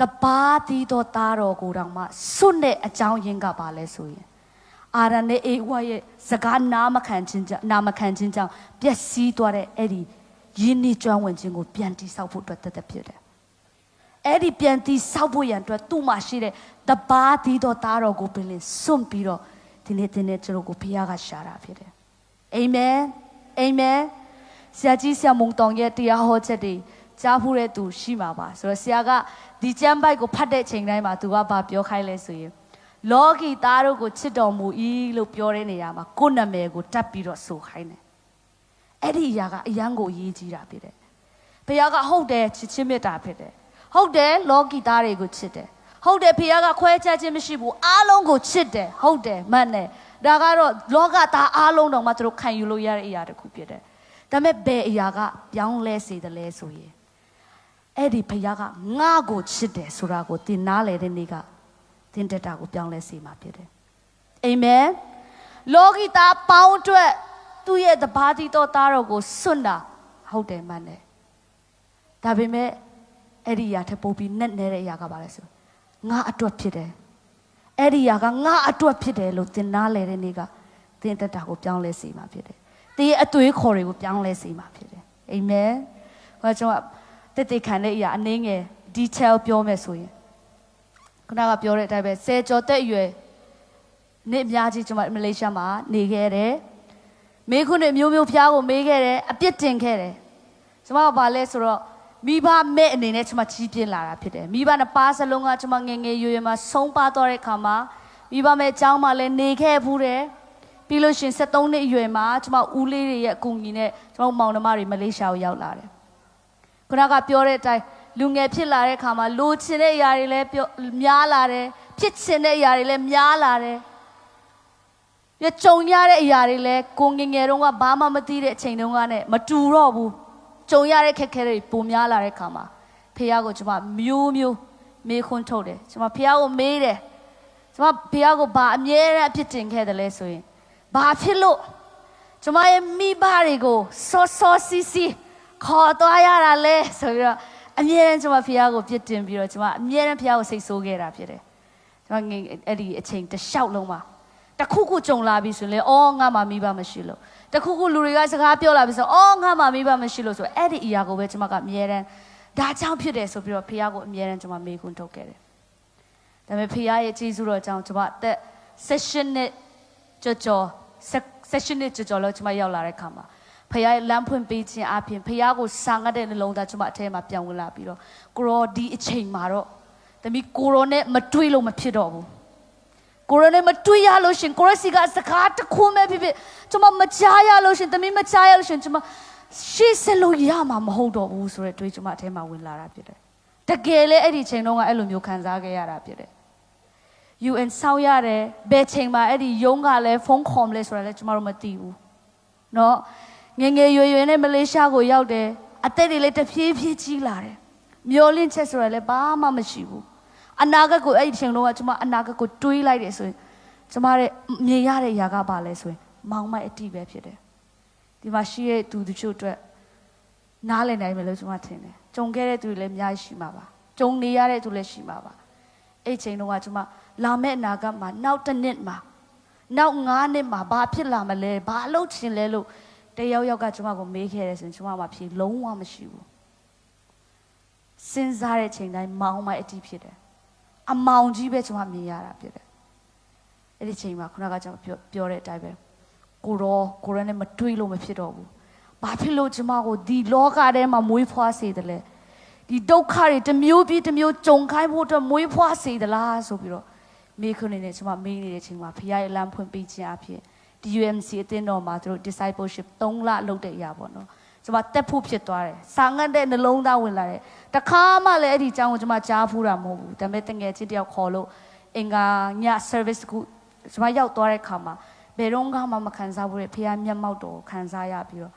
S1: တပါးသီးသောသားတော်ကိုတောင်မှစွတ်တဲ့အကြောင်းရင်းကပါလဲဆိုရင်အာရန်နဲ့အေဝါရဲ့စကားနာမခံခြင်းကြောင့်ပျက်စီးသွားတဲ့အဲ့ဒီယင်းဤကျွမ်းဝင်ခြင်းကိုပြန်တိဆောက်ဖို့အတွက်တသက်ဖြစ်တယ်အဲ့ဒီပြန်တိဆောက်ဖို့ရန်အတွက်သူ့မှာရှိတဲ့တပါးသီးသောသားတော်ကိုပင်လင်စွန့်ပြီးတော့ဒီနေ့ကျွန်တော်ကိုဖခင်ကရှာတာဖြစ်တယ်အာမင်အာမင်ဆရာကြီးဆရာမုံတောင်ရဲ့တရားဟောချက်တွေကြားဖူးတဲ့သူရှိမှာပါဆိုတော့ဆရာကဒီကျမ်းပိုက်ကိုဖတ်တဲ့ချိန်တိုင်းမှာသူကဘာပြောခိုင်းလဲဆိုရင်လောကီသားတို့ကိုချစ်တော်မူ၏လို့ပြောတဲ့နေရာမှာကိုယ်နာမည်ကိုတက်ပြီးတော့ဆိုခိုင်းတယ်အဲ့ဒီအရာကအယံကိုရေးကြည့်တာဖြစ်တယ်ဖခင်ကဟုတ်တယ်ချစ်ချင်းမြတ်တာဖြစ်တယ်ဟုတ်တယ်လောကီသားတွေကိုချစ်တယ်ဟုတ်တယ်ဖခင်ကခွဲခြားခြင်းမရှိဘူးအားလုံးကိုချစ်တယ်ဟုတ်တယ်မှန်တယ်ဒါကတော့လောကသားအားလုံးတော့မှသူတို့ခံယူလို့ရတဲ့အရာတစ်ခုဖြစ်တယ်ဒါပေမဲ့ဘယ်အရာကပြောင်းလဲစေတယ်လဲဆိုရင်အဲ့ဒီဖခင်ကငါ့ကိုချစ်တယ်ဆိုတာကိုသင်နားလည်တဲ့နေ့ကသင်တက်တာကိုပြောင်းလဲစေမှာဖြစ်တယ်အာမင်လောကီသားပေါင်းအတွက်သူ့ရဲ့တပါးတီတော်သားတော်ကိုစွန့်တာဟုတ်တယ်မှန်တယ်ဒါပေမဲ့အဲ့ဒီအရာထပ်ပို့ပြီးနဲ့နေတဲ့အရာကပါလဲဆိုငါအတွက်ဖြစ်တယ်အဲ့ဒီအရာကငါအတွက်ဖြစ်တယ်လို့သင်နားလဲတဲ့နေ့ကသင်တက်တာကိုပြောင်းလဲစေမှာဖြစ်တယ်သင်ရဲ့အသွေးခေါ်တွေကိုပြောင်းလဲစေမှာဖြစ်တယ်အာမင်ဟောကျွန်တော်တက်ခံတဲ့အရာအနည်းငယ် detail ပြောမယ်ဆိုရင်ခုနကပြောတဲ့အတိုင်းပဲဆယ်ကျော်သက်အရွယ်နေ့အများကြီးကျွန်မမလေးရှားမှာနေခဲ့တယ်မိခုနှစ်မျိုးမျိုးဖျားကိုမေးခဲ့တယ်အပြစ်တင်ခဲ့တယ်ကျွန်မကဘာလဲဆိုတော့မိဘမဲ့အနေနဲ့ကျွန်မကြီးပြင်းလာတာဖြစ်တယ်မိဘနှစ်ပါးစလုံးကကျွန်မငယ်ငယ်ရွယ်ရွယ်မှာဆုံးပါသွားတဲ့အခါမှာမိဘမဲ့အကြောင်းမှလည်းနေခဲ့ဘူးတယ်ပြီးလို့ရှိရင်73နှစ်အရွယ်မှာကျွန်မဦးလေးတွေရဲ့အကူအညီနဲ့ကျွန်တော်မောင်နှမတွေမလေးရှားကိုရောက်လာတယ်ခုနကပြောတဲ့အတိုင်းလူငယ်ဖြစ်လာတဲ့အခါမှာလိုချင်တဲ့အရာတွေလည်းများလာတယ်ဖြစ်ချင်တဲ့အရာတွေလည်းများလာတယ်ပြကြုံရတဲ့အရာတွေလည်းကိုငယ်ငယ်တုန်းကဘာမှမသိတဲ့အချိန်တုန်းကနဲ့မတူတော့ဘူးကြုံရတဲ့ခက်ခဲတွေပုံများလာတဲ့ခါမှာဖះကိုကျွန်မမျိုးမျိုးမေးခွန်းထုတ်တယ်ကျွန်မဖះကိုမေးတယ်ကျွန်မဖះကိုဘာအမြဲတမ်းအဖြစ်တင်ခဲ့တယ်လဲဆိုရင်ဘာဖြစ်လို့ကျွန်မရဲ့မိဘတွေကိုစောစီစီခေါ်သွားရတာလဲဆိုပြီးတော့အမြဲတမ်းကျွန်မဖះကိုပြစ်တင်ပြီးတော့ကျွန်မအမြဲတမ်းဖះကိုစိတ်ဆိုးခဲ့တာဖြစ်တယ်ကျွန်မငယ်အဲ့ဒီအချိန်တစ်လျှောက်လုံးမှာတခုခုကြုံလာပြီဆိုရင်လေအော်ငါမှမိဘမရှိလို့တခုခုလူတွေကစကားပြောလာပြီဆိုအော်ငါမှမိဘမရှိလို့ဆိုအဲ့ဒီအရာကိုပဲကျွန်မကအမြဲတမ်းဒါကြောင့်ဖြစ်တယ်ဆိုပြီးတော့ဖះကိုအမြဲတမ်းကျွန်မမေးခွန်းထုတ်ခဲ့တယ်ဒါပေမဲ့ဖះရဲ့ကျေးဇူးတော်ကြောင့်ကျွန်မအသက်16နှစ်ကျော်16နှစ်ကျော်လောက်ကျွန်မရောက်လာတဲ့ခါမှာဖះရဲ့လမ်းဖွင့်ပေးခြင်းအပြင်ဖះကိုစာငတ်တဲ့နှလုံးသားကျွန်မအထဲမှာပြောင်းဝင်လာပြီးတော့ကိုရောဒီအချိန်မှာတော့တမီကိုရောနဲ့မတွေးလို့မဖြစ်တော့ဘူးကိုရနဲ့မတွေ့ရလို့ရှင်ကိုရစီကစကားတခုမဲ့ဖြစ်ဖြစ်ကျွန်မမချားရလို့ရှင်တမီးမချားရလို့ရှင်ကျွန်မရှေ့ဆက်လို့ရမှာမဟုတ်တော့ဘူးဆိုတဲ့တွေးကျွန်မအထဲမှာဝင်လာတာဖြစ်တယ်တကယ်လေအဲ့ဒီချိန်တုန်းကအဲ့လိုမျိုးခံစားခဲ့ရတာဖြစ်တယ် UN ဆောက်ရတယ်ဘယ်ချိန်မှာအဲ့ဒီရုံးကလည်းဖုန်းခေါ်မလဲဆိုတာလည်းကျွန်မတို့မသိဘူးเนาะငယ်ငယ်ရွယ်ရွယ်နဲ့မလေးရှားကိုရောက်တယ်အသက်တွေလည်းတဖြည်းဖြည်းကြီးလာတယ်မျောလင့်ချက်ဆိုတာလည်းဘာမှမရှိဘူးအနာဂတ်ကိုအဲ့ဒီချိန်လုံးကကျွန်မအနာဂတ်ကိုတွေးလိုက်တယ်ဆိုရင်ကျွန်မရဲ့မြင်ရတဲ့အရာကဘာလဲဆိုရင်မောင်မိုက်အတိပဲဖြစ်တယ်ဒီမှာရှိတဲ့သူတို့ချို့အတွက်နားလည်နိုင်မယ်လို့ကျွန်မထင်တယ်ကြုံခဲ့တဲ့သူတွေလည်းအများကြီးရှိမှာပါကြုံနေရတဲ့သူလည်းရှိမှာပါအဲ့ချိန်လုံးကကျွန်မလာမယ့်အနာဂတ်မှာနောက်တစ်နှစ်မှာနောက်9နှစ်မှာဘာဖြစ်လာမလဲဘာလုပ်ချင်လဲလို့တယောက်ယောက်ကကျွန်မကိုမေးခဲ့တယ်ဆိုရင်ကျွန်မမှာဖြေလုံးဝမရှိဘူးစဉ်းစားတဲ့ချိန်တိုင်းမောင်မိုက်အတိဖြစ်တယ်အမောင်ကြီးပဲကျွန်မမြင်ရတာဖြစ်တယ်အဲ့ဒီချိန်မှာခုနကကျွန်တော်ပြောတဲ့အတိုင်းပဲကိုရောနဲ့မတွေးလို့မဖြစ်တော့ဘူးဘာဖြစ်လို့ကျွန်မကိုဒီလောကထဲမှာမွေးဖွားစေတယ်လဲဒီဒုက္ခတွေတစ်မျိုးပြီးတစ်မျိုးကြုံခိုင်းဖို့အတွက်မွေးဖွားစေသလားဆိုပြီးတော့မေးခွန်းနေနဲ့ကျွန်မမေးနေတဲ့အချိန်မှာဖခင်ရဲ့လမ်းဖွင့်ပေးခြင်းအဖြစ်ဒ DUMC အသင်းတော်မှာသူတို့ discipleship 3 လလုပ်တဲ့အရာပေါ့နော်ကျွန်မတက်ဖို့ဖြစ်သွားတယ်စာငတ်တဲ့နှလုံးသားဝင်လာတယ်တခါမှလည်းအဲ့ဒီအကြောင်းကိုကျွန်မကြားဖူးတာမဟုတ်ဘူးဒါပေမဲ့တငယ်ချင်းတယောက်ခေါ်လို့အင်္ဂါည service ကိုကျွန်မရောက်သွားတဲ့ခါမှာဘယ်တော့မှမခံစားဘူးလေဖခင်မျက်မှောက်တော်ကိုခံစားရပြီးတော့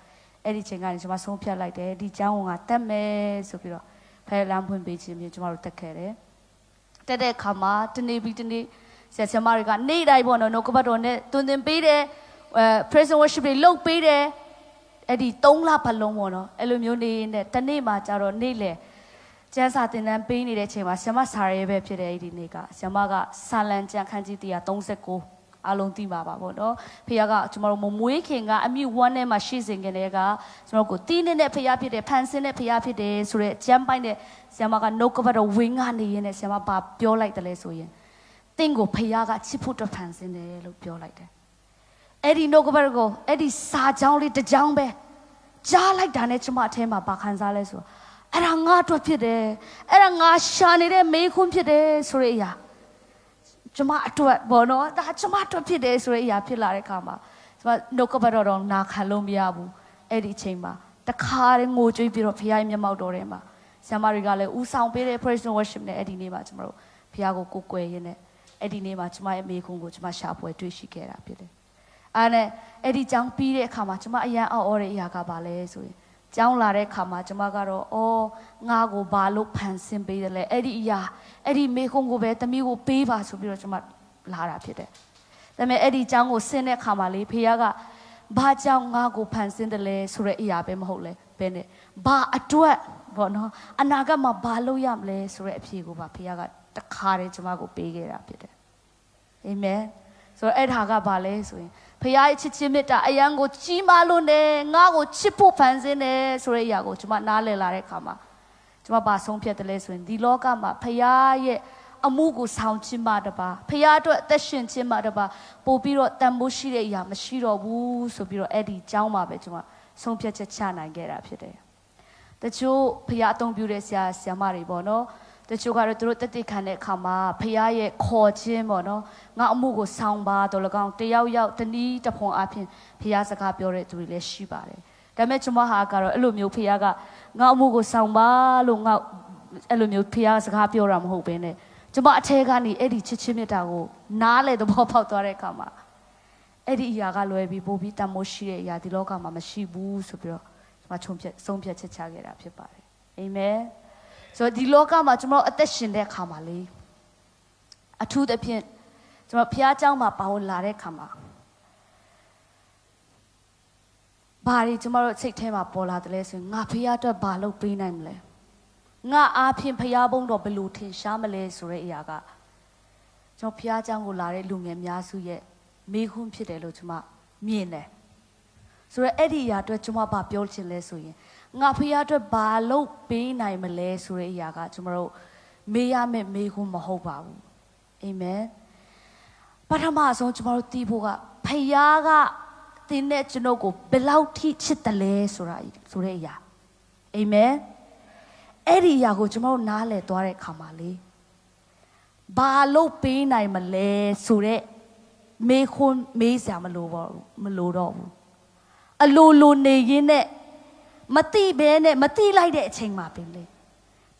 S1: အဲ့ဒီချိန်ကနေကျွန်မဆုံးဖြတ်လိုက်တယ်ဒီအကြောင်းကိုငါတက်မယ်ဆိုပြီးတော့ဖခင်လမ်းဖွင့်ပေးခြင်းမျိုးကျွန်မတို့တက်ခဲ့တယ်တက်တဲ့ခါမှာတနေ့ပြီးတနေ့ဆရာဆရာမတွေကနေ့တိုင်းပေါ့နော်နှုတ်ကပတ်တော်နဲ့တွင်တင်ပေးတယ်praise and worship တွေလုပ်ပေးတယ်အဲ့ဒီ3 လပတ်လုံးပေါ့နော်အဲ့လိုမျိုးနေနဲ့တနေ့မှကြတော့နေ့လေကျန်းစာတင်တန်းပေးနေတဲ့ချိန်မှာဆရာမစာရဲပဲဖြစ်တယ်အဲ့ဒီနေ့ကဆရာမကစာလံကျန်ခန်းကြီး139အားလုံးသိပါပါပေါ့နော်ဖေကကျွန်တော်တို့မွေးခင်ကအမြင့်1ထဲမှာရှိစဉ်ကလေးကကျွန်တော်ကိုတီးနေတဲ့ဖေဖြစ်တယ်ဖန်ဆင်းတဲ့ဖေဖြစ်တယ်ဆိုတော့ကျမ်းပိုင်းတဲ့ဆရာမကနှုတ်ကပတ်တော်ဝင်းကနေရင်းနဲ့ဆရာမဘာပြောလိုက်တယ်လဲဆိုရင်တင့်ကိုဖေကချစ်ဖို့တဖန်ဆင်းတယ်လို့ပြောလိုက်တယ်အဲ့ဒီနှုတ်ကပတ်တော်ကိုအဲ့ဒီစာကြောင်းလေးတစ်ကြောင်းပဲကြားလိုက်တာနဲ့ကျွန်မအထဲမှာဘာခံစားလဲဆိုအဲ့ဒါငါအတွက်ဖြစ်တယ်အဲ့ဒါငါရှာနေတဲ့မေးခွန်းဖြစ်တယ်ဆိုတဲ့အရာကျွန်မအတွက်ဘောနော်ဒါကျွန်မအတွက်ဖြစ်တယ်ဆိုတဲ့အရာဖြစ်လာတဲ့အခါမှာကျွန်မနှုတ်ကပတ်တော်နာခံလို့မရဘူးအဲ့ဒီအချိန်မှာတခါတည်းငိုကြွေးပြီးတော့ဖခင်ရဲ့မျက်မှောက်တော်ထဲမှာဆရာမတွေကလည်းဦးဆောင်ပေးတဲ့ praise and worship နဲ့အဲ့ဒီနေ့မှာကျွန်တော်တို့ဖခင်ကိုကိုးကွယ်ရင်းနဲ့အဲ့ဒီနေ့မှာကျွန်မရဲ့မေးခွန်းကိုကျွန်မရှာဖွေတွေ့ရှိခဲ့တာဖြစ်တယ်အဲ့နဲ့အဲ့ဒီကြောင်းပြီးတဲ့အခါမှာကျွန်မအရန်အော်တဲ့အရာကဘာလဲဆိုရင်ကျောင်းလာတဲ့ခါမှာကျွန်မကတော့အော်ငါ့ကိုဘာလို့ဖန်ဆင်းပေးတယ်လဲအဲ့ဒီအရာအဲ့ဒီမေခွန်းကိုပဲတမီးကိုပေးပါဆိုပြီးတော့ကျွန်မလာတာဖြစ်တယ်ဒါပေမဲ့အဲ့ဒီကျောင်းကိုဆင်းတဲ့ခါမှာလေဖေကဘာကြောင့်ငါ့ကိုဖန်ဆင်းတယ်လဲဆိုတဲ့အရာပဲမဟုတ်လဲဘယ်နဲ့ဘာအတွက်ပေါ့နော်အနာဂတ်မှာဘာလုပ်ရမလဲဆိုတဲ့အဖြေကိုပါဖေကတခါတည်းကျွန်မကိုပေးခဲ့တာဖြစ်တယ်အာမင်ဆိုတော့အဲ့ဒါကဘာလဲဆိုရင်ဖခင်ရဲ့ချစ်ခြင်းမေတ္တာအယံကိုကြီးမားလို့နဲ့ငါ့ကိုချစ်ဖို့ဖန်ဆင်းတယ်ဆိုတဲ့အရာကိုကျွန်မနားလည်လာတဲ့အခါမှာကျွန်မဘာဆုံးဖြတ်တယ်လဲဆိုရင်ဒီလောကမှာဖခင်ရဲ့အမှုကိုဆောင်ခြင်းမှတပါဖခင်အတွက်အသက်ရှင်ခြင်းမှတပါပို့ပြီးတော့တန်ဖိုးရှိတဲ့အရာမရှိတော့ဘူးဆိုပြီးတော့အဲ့ဒီအကြောင်းမှာပဲကျွန်မဆုံးဖြတ်ချက်ချနိုင်ခဲ့တာဖြစ်တယ်တချို့ဖခင်အသုံးပြုတဲ့ဆရာမတွေပေါ့နော်တချို့ကတော့သူတို့တက်တက်ခံတဲ့အခါမှာဖခင်ရဲ့ခေါ်ခြင်းပေါ့နော်ငါအမှုကိုဆောင်ပါတော့၎င်းတယောက်ယောက်တနည်းတစ်ဖွန်အဖြစ်ဖခင်စကားပြောတဲ့သူတွေလည်းရှိပါတယ်ဒါပေမဲ့ကျွန်မဟာကတော့အဲ့လိုမျိုးဖခင်ကငါအမှုကိုဆောင်ပါလို့ငါအဲ့လိုမျိုးဖခင်စကားပြောတာမဟုတ်ဘဲနဲ့ကျွန်မအထဲကနေအဲ့ဒီချစ်ချင်းမြတ်တာကိုနားလေသဘောပေါက်သွားတဲ့အခါမှာအဲ့ဒီအရာကလွယ်ပြီးပို့ပြီးတန်မိုးရှိတဲ့အရာဒီလောကမှာမရှိဘူးဆိုပြီးတော့ကျွန်မဆုံးဖြတ်ချက်ချခဲ့တာဖြစ်ပါတယ်အာမင်ဆိုတော့ဒီလောကမှာကျွန်တော်အသက်ရှင်တဲ့အခါမှာလေအထူးသဖြင့်ကျွန်တော်ဖျားเจ้าမှာပါဝင်လာတဲ့အခါမှာဘာတွေကျွန်တော်စိတ်ထဲမှာပေါ်လာတယ်လဲဆိုရင်ငါဖျားအတွက်ဘာလုပ်ပေးနိုင်မလဲငါအားဖြင့်ဖျားဘုံတော်ဘယ်လိုထင်ရှားမလဲဆိုတဲ့အရာကကျွန်တော်ဖျားเจ้าကိုလာတဲ့လူငယ်များစုရဲ့မေးခွန်းဖြစ်တယ်လို့ကျွန်မမြင်တယ်ဆိုတော့အဲ့ဒီအရာအတွက်ကျွန်မဘာပြောချင်လဲဆိုရင်ငါဖျားအတွက်ဘာလုပ်ပေးနိုင်မလဲဆိုတဲ့အရာကကျွန်တော်တို့မေးရမယ့်မေးခွန်းမဟုတ်ပါဘူးအာမင်ပထမဆုံးကျွန်တော်တို့သိဖို့ကဖျားကတင်းတဲ့ကျွန်ုပ်ကိုဘယ်လောက်ထိချစ်တယ်လဲဆိုတဲ့အရာအာမင်အဲ့ဒီအရာကိုကျွန်တော်တို့နားလည်သွားတဲ့အခါမှာလေဘာလုပ်ပေးနိုင်မလဲဆိုတဲ့မေးခွန်းမေးစရာမလိုတော့ဘူးအလိုနေရင်းနဲ့မတိဘဲနဲ့မတိလိုက်တဲ့အချိန်မှာပင်လေ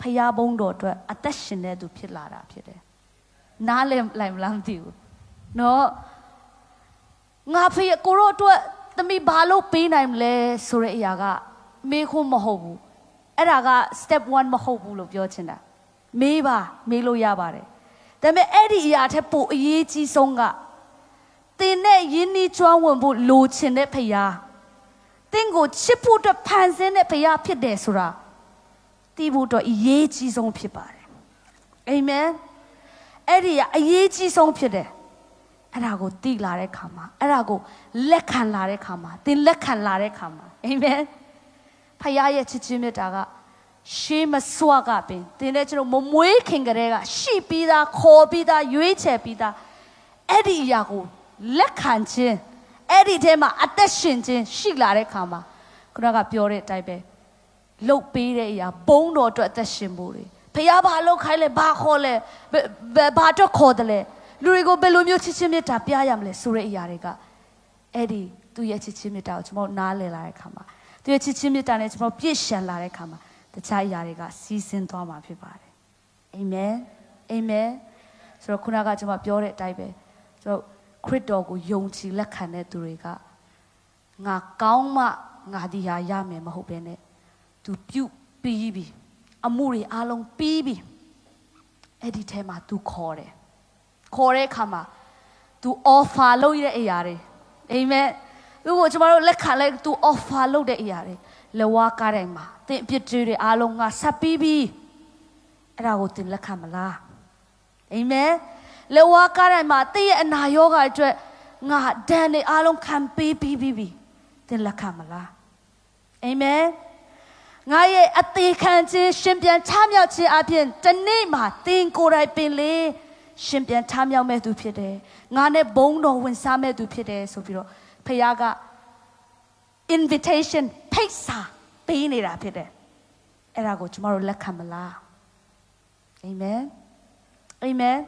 S1: ဖျားဘုံတော်အတွက်အသက်ရှင်တဲ့သူဖြစ်လာတာဖြစ်တယ်နားလည်လိုက်မလားမသိဘူးနော်ငါဖေကိုရောအတွက်သမီးဘာလို့ပေးနိုင်မလဲဆိုတဲ့အရာကမေးခွန်းမဟုတ်ဘူးအဲ့ဒါက step 1မဟုတ်ဘူးလို့ပြောချင်တာမေးလို့ရပါတယ်ဒါပေမဲ့အဲ့ဒီအရာထက်ပိုအရေးကြီးဆုံးကတင်နဲ့ယဉ်နီးကျွမ်းဝင်ဖို့လိုချင်တဲ့ဖျားတင်းကိုချစ်ဖို့အတွက်ဖန်ဆင်းတဲ့ဘုရားဖြစ်တယ်ဆိုတာသိဖို့တော့အရေးကြီးဆုံးဖြစ်ပါတယ်အာမင်အဲ့ဒီကအရေးကြီးဆုံးဖြစ်တယ်အဲ့ဒါကိုသိလာတဲ့ခါမှာအဲ့ဒါကိုလက်ခံလာတဲ့ခါမှာတင်းလက်ခံလာတဲ့ခါမှာအာမင်ဘုရားရဲ့ချစ်ခြင်းမြတ်တာကရှေးမစွာကပင်တင်းတဲ့ကျွန်တော်မမွေးခင်ကတည်းကရှိပြီးသားခေါ်ပြီးသားရွေးချယ်ပြီးသားအဲ့ဒီအရာကိုလက်ခံခြင်းအဲ့ဒီထဲမှာအသက်ရှင်ခြင်းရှိလာတဲ့ခါမှာခုနကပြောတဲ့အတိုင်းပဲလှုပ်ပေးတဲ့အရာဘုံတော်အတွက်အသက်ရှင်ဖို့လေဖခင်ဘာလှုပ်ခိုင်းလဲဘာခေါ်လဲဘာအတွက်ခေါ်တယ်လဲလူတွေကိုဘယ်လိုမျိုးချစ်ချင်းမြတ်တာပြရမလဲဆိုတဲ့အရာတွေက Eddie သူရဲ့ချစ်ချင်းမြတ်တာကိုကျွန်တော်နားလည်လာတဲ့အခါမှာသူရဲ့ချစ်ချင်းမြတ်တာနဲ့ကျွန်တော်ပြည့်ရှံလာတဲ့အခါမှာတခြားအရာတွေကစီးဆင်းသွားမှာဖြစ်ပါတယ်အာမင်အာမင်ဆိုတော့ခုနကကျွန်မပြောတဲ့အတိုင်းပဲကျွန်တော်ခရစ်တော်ကိုယုံကြည်လက်ခံတဲ့သူတွေကငါကောင်းမှငါဒီဟာရမယ်မဟုတ်ဘဲနဲ့သူပြုတ်ပြီးပြီအမှုတွေအားလုံးပြီးပြီအဲ့ဒီထဲမှာသူခေါ်တဲ့အခါမှာသူ offer လုပ်ရတဲ့အရာတွေအာမင်သူ့ကိုကျွန်တော်တို့လက်ခံလိုက်သူ offer လုပ်တဲ့အရာတွေလက်ဝါးကားတိုင်းမှာသင်အပြစ်တွေအားလုံးငါဆက်ပြီးပြီအဲ့ဒါကိုသင်လက်ခံမလားအာမင်လက်ဝါးကားတိုင်းမှာသင်ရဲ့အနာရောဂါအတွက်ငါဒဏ်တွေအားလုံးခံပေးပြီးပြီသင်လက်ခံမလားအာမင်ငါရဲ့အသေးခံခြင်းရှင်ပြန်ချမြောက်ခြင်းအပြင်တနေ့မှာသင်ကိုယ်တိုင်ပင်လေရှင်ပြန်ချမြောက်မဲ့သူဖြစ်တယ်ငါနဲ့ဘုန်းတော်ဝင်စားမဲ့သူဖြစ်တယ်ဆိုပြီးတော့ဖခင်က invitation ဖိတ်စာပေးနေတာဖြစ်တယ်အဲ့ဒါကိုကျမတို့လက်ခံမလားအာမင်အာမင်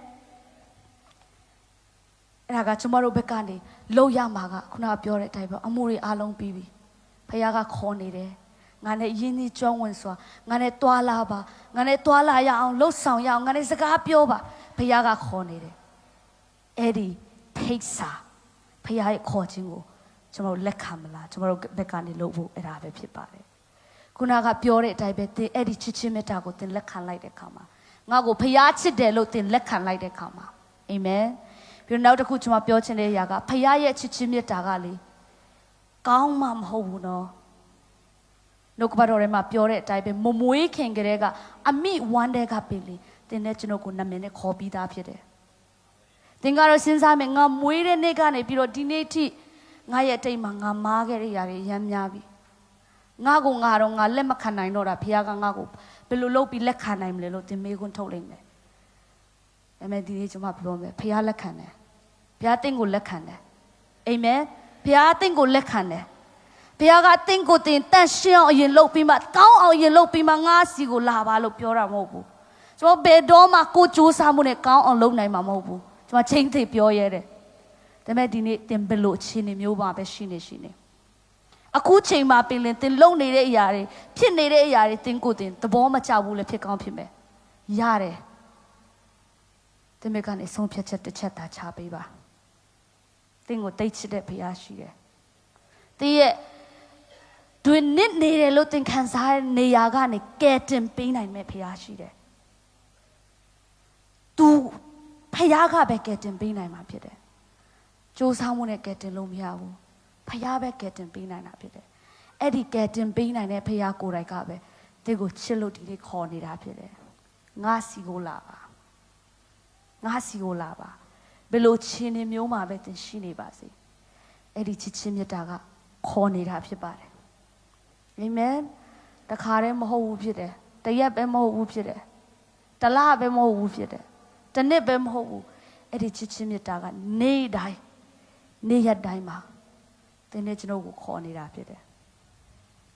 S1: အဲ့ဒါကကျမတို့ဘက်ကနေလုပ်ရမှာကခုနကပြောတဲ့အတိုင်းပဲအမှုတွေအားလုံးပြီးပြီဖခင်ကခေါ်နေတယ်ငါနဲ့ယဉ်ကျေးကျွမ်းဝင်စွာငါနဲ့တွာလာပါငါနဲ့တွာလာရအောင်လှုပ်ဆောင်ရအောင်ငါနဲ့စကားပြောပါဖခင်ကခေါ်နေတယ်အဲ့ဒီဖိတ်စာဖခင်ရဲ့ခေါ်ခြင်းကိုကျွန်တော်လက်ခံမလားကျွန်တော်ဘက်ကနေလုပ်ဖို့အဲ့ဒါပဲဖြစ်ပါတယ်ခုနကပြောတဲ့အတိုင်းပဲသင်အဲ့ဒီချစ်ချင်းမေတ္တာကိုသင်လက်ခံလိုက်တဲ့အခါမှာငါ့ကိုဖခင်ချစ်တယ်လို့သင်လက်ခံလိုက်တဲ့အခါမှာအာမင်ပြီးတော့နောက်တစ်ခုကျွန်မပြောချင်တဲ့အရာကဖခင်ရဲ့ချစ်ချင်းမေတ္တာကလေကောင်းမှမဟုတ်ဘူးနော်နှုတ်ကပတ်တော်ထဲမှာပြောတဲ့အတိုင်းပဲမမွေးခင်ကလေးကအမိဝမ်းတဲ့ကပင်လေသင်နဲ့ကျွန်တော်ကိုနာမည်နဲ့ခေါ်ပြီးသားဖြစ်တယ်သင်ကတော့စဉ်းစားမယ်ငါမွေးတဲ့နေ့ကနေပြီးတော့ဒီနေ့ထိငါရဲ့အတိတ်မှာငါမားခဲ့တဲ့ຢာတွေရမ်းများပြီငါတော့ငါလက်မခံနိုင်တော့တာဘုရားကငါ့ကိုဘယ်လိုလုပ်ပြီးလက်ခံနိုင်မလဲလို့သင်မေးခွန်းထုတ်လိုက်မယ်ဒါပေမဲ့ဒီနေ့ကျွန်မပြောမယ်ဘုရားလက်ခံတယ်ဘုရားသင်ကိုလက်ခံတယ်အာမင်ဘုရားသင်ကိုလက်ခံတယ်ဘုရားကသင်ကိုတန့်ရှင်းအောင်အရင်လုပ်ပြီးမှကောင်းအောင်အရင်လုပ်ပြီးမှငါစီကိုလာပါလို့ပြောတာမဟုတ်ဘူးကျွန်တော်ဘယ်တော့မှကိုကြိုးစားမှုနဲ့ကောင်းအောင်လုပ်နိုင်မှာမဟုတ်ဘူးကျွန်မချင်းသိပြောရဲတယ်ဒါပေမဲ့ဒီနေ့သင်ဘယ်လိုအခြေအနေမျိုးပါပဲရှိနေအခုချိန်မှာပင်လင်သင်လုံနေတဲ့အရာတွေဖြစ်နေတဲ့အရာတွေသင်ကိုယ်သဘောမကျဘူးလည်းဖြစ်ကောင်းဖြစ်မယ်ရတယ်သင်မကနေဆုံးဖြတ်ချက်တစ်ချက်သာချပေးပါသင်ကိုတိတ်ချစ်တဲ့ဘုရားရှိတယ်သင်ရဲ့တွင်နစ်နေတယ်လို့သင်ခံစားတဲ့နေရာကနေကယ်တင်ပေးနိုင်မဲ့ဘုရားရှိတယ်သူဖခင်ကပဲကယ်တင်ပေးနိုင်မှာဖြစ်တယ်စူးစမ်းမှုနဲ့ကယ်တင်လို့မရဘူးဖခင်ပဲကယ်တင်ပေးနိုင်တာဖြစ်တယ်အဲ့ဒီကယ်တင်ပေးနိုင်တဲ့ဖခင်ကိုယ်တိုင်ကပဲဒီကိုချစ်လို့ဒီနေ့ခေါ်နေတာဖြစ်တယ်ငါစီကိုလာပါဘယ်လိုချင်းနေမျိုးမှာပဲသင်ရှိနေပါစေအဲ့ဒီချစ်ချင်းမြတ်တာကခေါ်နေတာဖြစ်ပါတယ်အာမင်တခါတည်းမဟုတ်ဘူးဖြစ်တယ်တရက်ပဲမဟုတ်ဘူးဖြစ်တယ်တလပဲမဟုတ်ဘူးဖြစ်တယ်တနှစ်ပဲမဟုတ်ဘူးအဲ့ဒီချစ်ချင်းမြတ်တာကနေ့တိုင်းနေ့ရက်တိုင်းမှာသင်နဲ့ကျွန်တော်ကိုခေါ်နေတာဖြစ်တယ်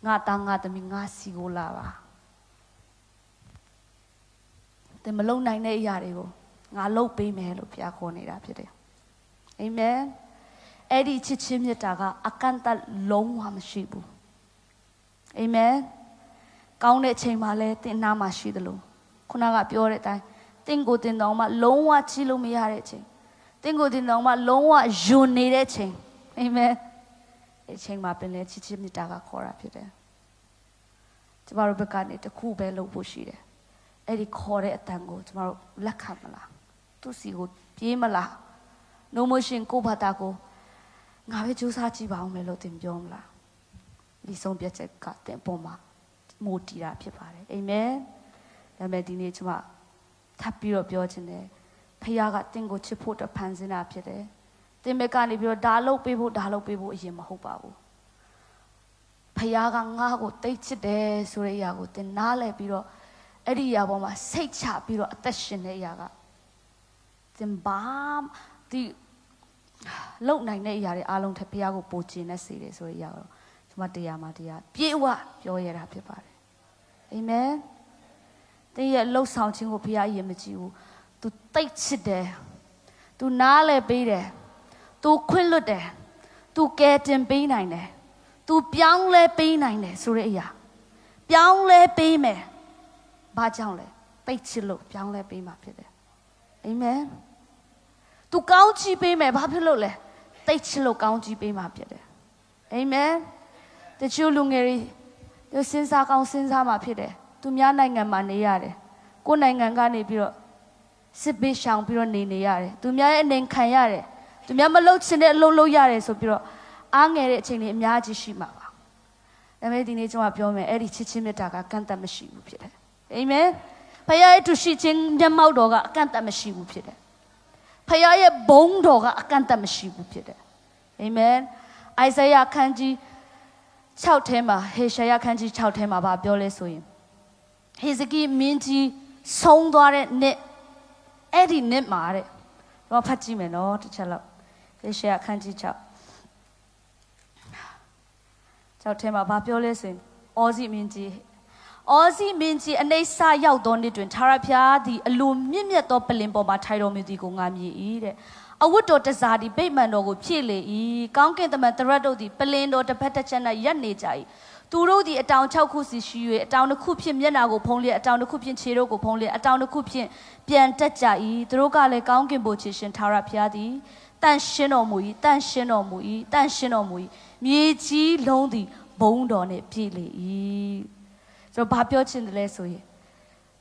S1: ငါသားငါသမီးငါစီကိုလာပါသင်မလုံနိုင်တဲ့အရာတွေကိုငါလုပ်ပေးမယ်လို့ဘုရားခေါ်နေတာဖြစ်တယ်အာမင်အဲ့ဒီချစ်ချင်းမြတ်တာကအကန့်အသတ်လုံးဝမရှိဘူးအာမင်ကောင်းတဲ့အချိန်မှာလဲသင်နာမှာရှိသလိုခုနကပြောတဲ့အတိုင်းသင်ကိုသင်တော်မှလုံးဝချီလို့မရတဲ့အချိန်သင်ကိုသင်တော်မှလုံးဝယွန်နေတဲ့အချိန်အာမင်အချိန်မှာပင်လဲချစ်ချင်းမြတ်တာကခေါ်တာဖြစ်တယ်ကျမတို့ဘက်ကနေတခုပဲလုပ်ဖို့ရှိတယ်အဲ့ဒီခေါ်တဲ့အတန်ကိုကျမတို့လက်ခံမလားသူ့စီကိုပြေးမလားနို့မရှင်ကိုဘာတာကိုငါပဲကြိုးစားကြည့်ပါအောင်မယ်လို့သင်ပြောမလားဒီဆုံးဖြတ်ချက်ကတင်ပေါ်မှာမိုတီတာဖြစ်ပါတယ်အာမင်ဒါပေမဲ့ဒီနေ့ကျွန်မထပ်ပြီးတော့ပြောချင်တယ်ဖခင်ကတင်ကိုချစ်ဖို့တဖန်ဆင်းတာဖြစ်တယ်တင်ဘက်ကနေပြီးတော့ဒါလုပ်ပေးဖို့အရင်မဟုတ်ပါဘူးဖခင်ကငါ့ကိုတိတ်ချစ်တယ်ဆိုတဲ့အရာကိုတင်နားလည်ပြီးတော့အဲ့ဒီအရာပေါ်မှာစိတ်ချပြီးတော့အသက်ရှင်တဲ့အရာကတင်ဘာဒီလုံနိုင်တဲ့အရာတွေအားလုံးထက်ဘုရားကိုပိုကျင်နေစေတယ်ဆိုတဲ့အရာတော့ကျွန်မတရားမှာတရားပြေဝပြောရတာဖြစ်ပါတယ်အာမင်တင်းရဲ့လှုပ်ဆောင်ခြင်းကိုဘုရားရင်မကြည့်ဘူး तू တိတ်ချစ်တယ် तू နားလဲပေးတယ် तू ခွင့်လွတ်တယ် तू तू ကဲတင်ပေးနိုင်တယ် तू ပြောင်းလဲပေးနိုင်တယ်ဆိုတဲ့အရာပြောင်းလဲပေးမယ်ဘာကြောင့်လဲတိတ်ချစ်လို့ပြောင်းလဲပေးမှာဖြစ်တယ်အာမင် तू ကောင်းချီးပေးမယ်ဘာဖြစ်လို့လဲတိတ်ချစ်လို့ကောင်းချီးပေးမှာဖြစ်တယ်အာမင်တချို့လူငယ်တွေသူစဉ်းစားကောင်းစဉ်းစားမှာဖြစ်တယ်သူများနိုင်ငံမှာနေရတယ်ကိုယ်နိုင်ငံကနေပြီးတော့စစ်ပေးရှောင်ပြီးတော့နေရတယ်သူများရဲ့အနေခံရတယ်သူများမလုပ်ချင်တဲ့အလုပ်လုပ်ရတယ်ဆိုပြီးတော့အားငယ်တဲ့အချိန်တွေအများကြီးရှိမှာပါဒါပေမဲ့ဒီနေ့ကျွန်တော်ပြောမယ်အဲ့ဒီချစ်ချင်းမြတ်တာကကန့်သတ်မရှိဘူးဖြစ်တယ်အာမင်ဖခင်ရဲ့သူရှိခြင်းမျက်မှောက်တော်ကအကန့်အသတ်မရှိဘူးဖြစ်တယ်ဖခင်ရဲ့ဘုန်းတော်ကအကန့်အသတ်မရှိဘူးဖြစ်တယ်အာမင်အိုင်ဇာယခန်းကြီး6ထဲမှာဟေရှာယခန်းကြီး6ထဲမှာဗာပြောလဲဆိုရင်ဟေဇကိမင်းကြီးဆုံးသွားတဲ့နှစ်အဲ့ဒီနှစ်မှာတဲ့တော့ဖတ်ကြည့်မယ်နော်တစ်ချက်လောက်ဟေရှာယခန်းကြီး6ထဲမှာဗာပြောလဲဆိုရင်အောဇိမင်းကြီးအနေဆာရောက်သောနေ့တွင်ထာဝရဘုရားသည်အလိုမြင့်မြတ်သောပလင်ပေါ်မှာထိုင်တော်မူသည်ကိုငါမြင်၏တဲ့အဝတ်တော်တစားသည်ဗိမာန်တော်ကိုဖြည့်လေ၏ကောင်းကင်သမန်တရက်တို့သည်ပလင်တော်တစ်ဖက်တစ်ချက်၌ရပ်နေကြ၏သူတို့သည်အတောင်6ခုစီရှိ၍အတောင်တစ်ခုဖြင့်မျက်နှာကိုဖုံးလျက်အတောင်တစ်ခုဖြင့်ခြေတို့ကိုဖုံးလျက်အတောင်တစ်ခုဖြင့်ပြန်တက်ကြ၏သူတို့ကလည်းကောင်းကင်ဘုရားရှင်ထာဝရဘုရားသည်တန်ရှင်းတော်မူ၏မြေကြီးလုံးသည်ဘုန်းတော်နှင့်ပြည့်လေ၏ဆိုတော့ဘာပြောချင်တယ်လဲဆိုရင်